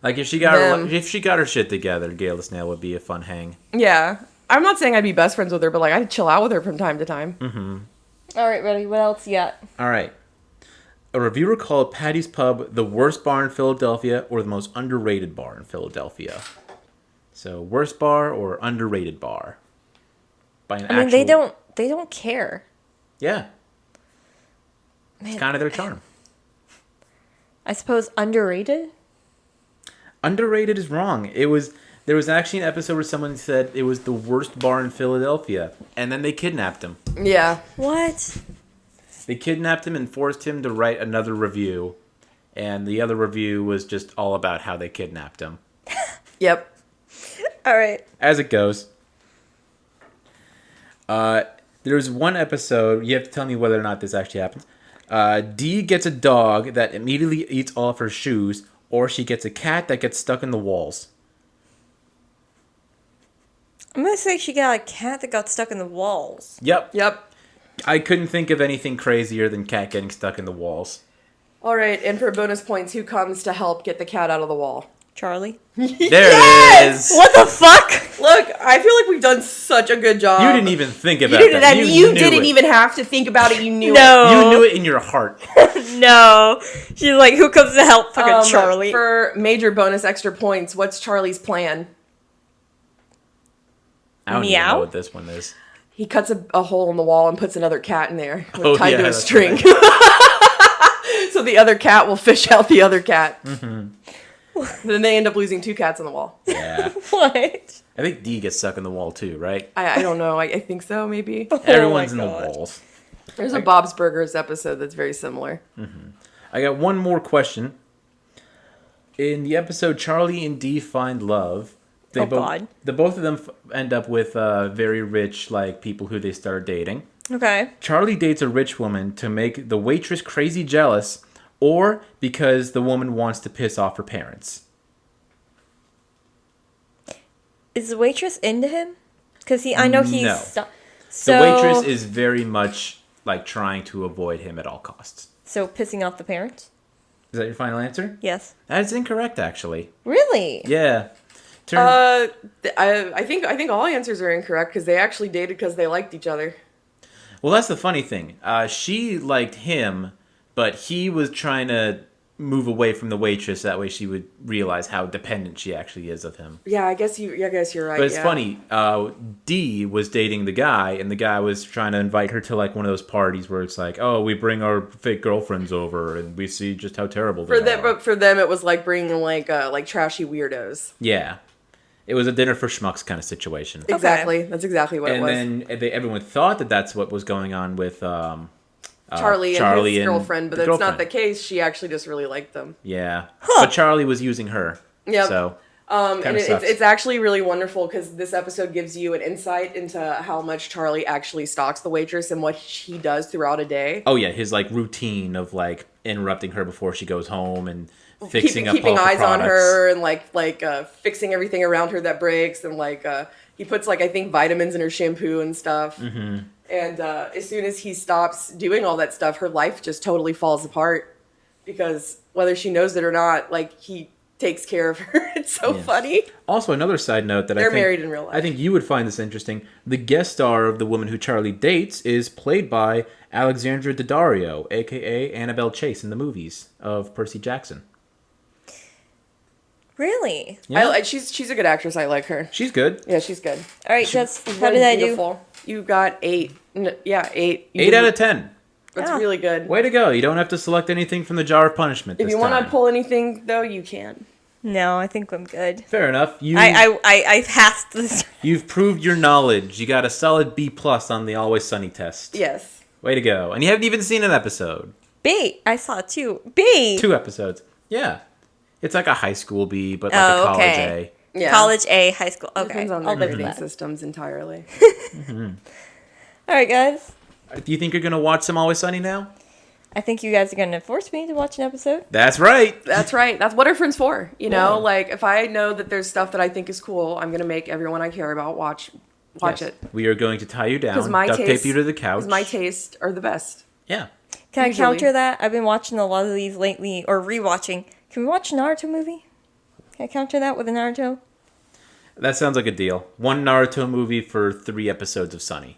Like if she got her shit together, Gail the Snail would be a fun hang. Yeah. I'm not saying I'd be best friends with her, but I'd chill out with her from time to time. Mm-hmm. All right, ready? What else you got? All right. A reviewer called Paddy's Pub the worst bar in Philadelphia or the most underrated bar in Philadelphia. So, worst bar or underrated bar? They don't care. Yeah. Man. It's kind of their charm. I suppose underrated? Underrated is wrong. There was actually an episode where someone said it was the worst bar in Philadelphia, and then they kidnapped him. Yeah. What? They kidnapped him and forced him to write another review, and the other review was just all about how they kidnapped him. Yep. All right. As it goes. There's one episode, you have to tell me whether or not this actually happens. Dee gets a dog that immediately eats all of her shoes, or she gets a cat that gets stuck in the walls. I'm going to say she got a cat that got stuck in the walls. Yep. I couldn't think of anything crazier than cat getting stuck in the walls. All right, and for bonus points, who comes to help get the cat out of the wall? Charlie. There it is. What the fuck? Look, I feel like we've done such a good job. You didn't even think about that. You didn't even have to think about it. You knew it. You knew it in your heart. No. She's like, who comes to help? Fucking Charlie. For major bonus extra points, what's Charlie's I don't even know what this one is. He cuts a hole in the wall and puts another cat in there tied to a string. Right. So the other cat will fish out the other cat. Mm-hmm. Then they end up losing 2 cats on the wall. Yeah. What? I think Dee gets stuck in the wall too, right? I don't know. I think so, maybe. Everyone's in the walls. There's a Bob's Burgers episode that's very similar. Mm-hmm. I got one more question. In the episode Charlie and Dee Find Love, the both of them end up with very rich people who they start dating. Okay. Charlie dates a rich woman to make the waitress crazy jealous, or because the woman wants to piss off her parents. Is the waitress into him? Because I know he's... No. So, the waitress is very much trying to avoid him at all costs. So pissing off the parents? Is that your final answer? Yes. That's incorrect, actually. Really? Yeah. I think all answers are incorrect because they actually dated because they liked each other. Well, that's the funny thing. She liked him, but he was trying to move away from the waitress. That way she would realize how dependent she actually is of him. Yeah, I guess you're right. But it's funny. Dee was dating the guy, and the guy was trying to invite her to one of those parties where it's oh, we bring our fake girlfriends over, and we see just how terrible they are. But for them, it was bringing trashy weirdos. Yeah. It was a dinner for schmucks kind of situation. Exactly. Okay. That's exactly what it was. And then everyone thought that that's what was going on with Charlie and his girlfriend, but that's not the case. She actually just really liked them. Yeah. Huh. But Charlie was using her. Yep. So, and it's actually really wonderful because this episode gives you an insight into how much Charlie actually stalks the waitress and what he does throughout a day. Oh, yeah. His, routine of, interrupting her before she goes home and fixing up keeping all the eyes on products. her and fixing everything around her that breaks, and he puts I think vitamins in her shampoo and stuff. Mm-hmm. And as soon as he stops doing all that stuff, her life just totally falls apart, because whether she knows it or not, he takes care of her. It's so funny. Also, another side note that they're married in real life. I think you would find this interesting. The guest star of the woman who Charlie dates is played by Alexandra Daddario, a.k.a. Annabelle Chase in the movies of Percy Jackson. Really? Yeah. She's a good actress. I like her. She's good. Yeah, she's good. All right, Jess, She's how really did I beautiful. You got 8. Yeah, 8. 8 out of 10. That's Yeah. really good. Way to go. You don't have to select anything from the jar of punishment If this you want to time. pull anything, though, you can. do? No, I think I'm good. Fair enough. I passed this. You've proved your knowledge. You got a solid B+ on the Always Sunny test. Yes. Way to go. And you haven't even seen an episode. B. I saw 2. B. 2 episodes. Yeah. It's like a high school B, but like a college okay. A. Yeah. College A, high school. Okay, Depends on I'll their live with grading that. systems entirely. All right, guys. Do you think you're going to watch some Always Sunny now? I think you guys are going to force me to watch an episode. That's right. That's right. That's what our friends for. You know, Yeah. if I know that there's stuff that I think is cool, I'm going to make everyone I care about watch Yes. it. We are going to tie you down, Because my duct taste, tape you to the couch. 'cause my taste are the best. Yeah. Can Usually. I counter that? I've been watching a lot of these lately, or rewatching. Can we watch a Naruto movie? Can I counter that with a Naruto? That sounds like a deal. 1 Naruto movie for 3 episodes of Sunny.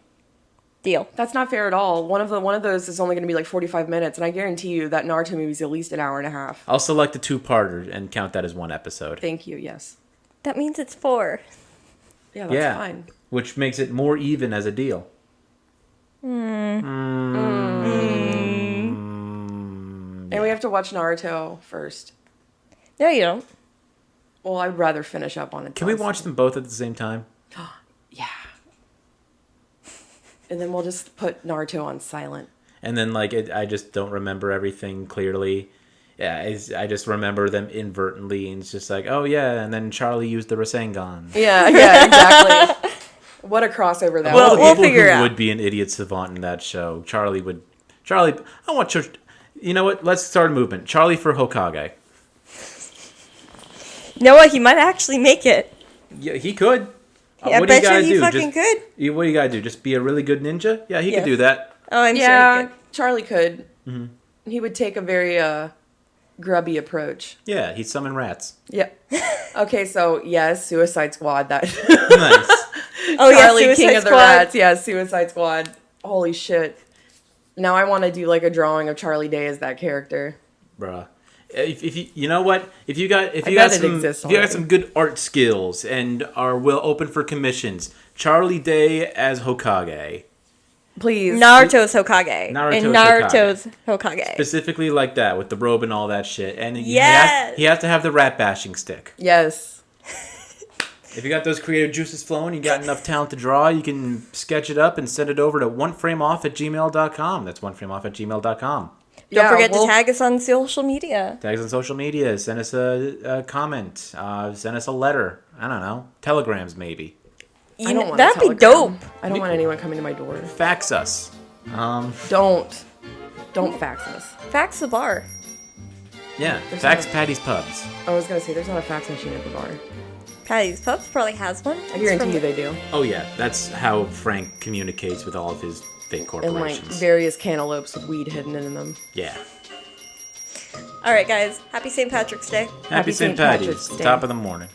Deal. That's not fair at all. One of those is only going to be 45 minutes, and I guarantee you that Naruto movie is at least an hour and a half. I'll select a 2-parter and count that as 1 episode. Thank you. Yes. That means it's 4. Yeah, that's fine. Which makes it more even as a deal. And we have to watch Naruto first. No, you don't. Well, I'd rather finish up on it. Can we watch them both at the same time? Yeah. And then we'll just put Naruto on silent. And then, I just don't remember everything clearly. Yeah, I just remember them inadvertently, and it's just oh yeah, and then Charlie used the Rasengan. Yeah, exactly. What a crossover that Well, was. we'll People figure who it out. would be an idiot savant in that show. Charlie, I want Church. You know what? Let's start a movement. Charlie for Hokage. You know what? He might actually make it. Yeah, he could. Yeah, I what do you bet gotta you he do? fucking could. What do you gotta do? Just be a really good ninja? Yeah, he Yes. could do that. Oh, I'm sure he Yeah, could. Charlie could. Mm-hmm. He would take a very grubby approach. Yeah, he'd summon rats. Yeah. Okay, so yes, Suicide Squad. That Nice. Oh, yeah, Charlie, Suicide King of the Squad. Rats. Yeah, Suicide Squad. Holy shit. Now I want to do a drawing of Charlie Day as that character. Bruh. If you you know what, if you got bet it exists already. some good art skills and are open for commissions, Charlie Day as Hokage, Please. Naruto's Hokage. Naruto's and Naruto's Hokage. specifically like that with the robe and all that shit, and Yes! he has to have the rat bashing stick. Yes. If you got those creative juices flowing, you got enough talent to draw, you can sketch it up and send it over to oneframeoff@gmail.com. That's oneframeoff@gmail.com. Don't forget to tag us on social media. Tags on social media. Send us a comment. Send us a letter. I don't know. Telegrams, maybe. I don't want That'd a be telegram. dope. I don't want anyone coming to my door. Fax us. Don't fax us. Fax the bar. Yeah. There's Fax not- Paddy's Pubs. I was going to say, there's not a fax machine at the bar. Paddy's Pubs probably has one. I guarantee you they do. Oh, yeah. That's how Frank communicates with all of his fake And corporations. various cantaloupes with weed hidden in them. Yeah. All right, guys. Happy St. Patrick's Day. Happy St. St. Patrick's Paddy's. Day. Top of the morning.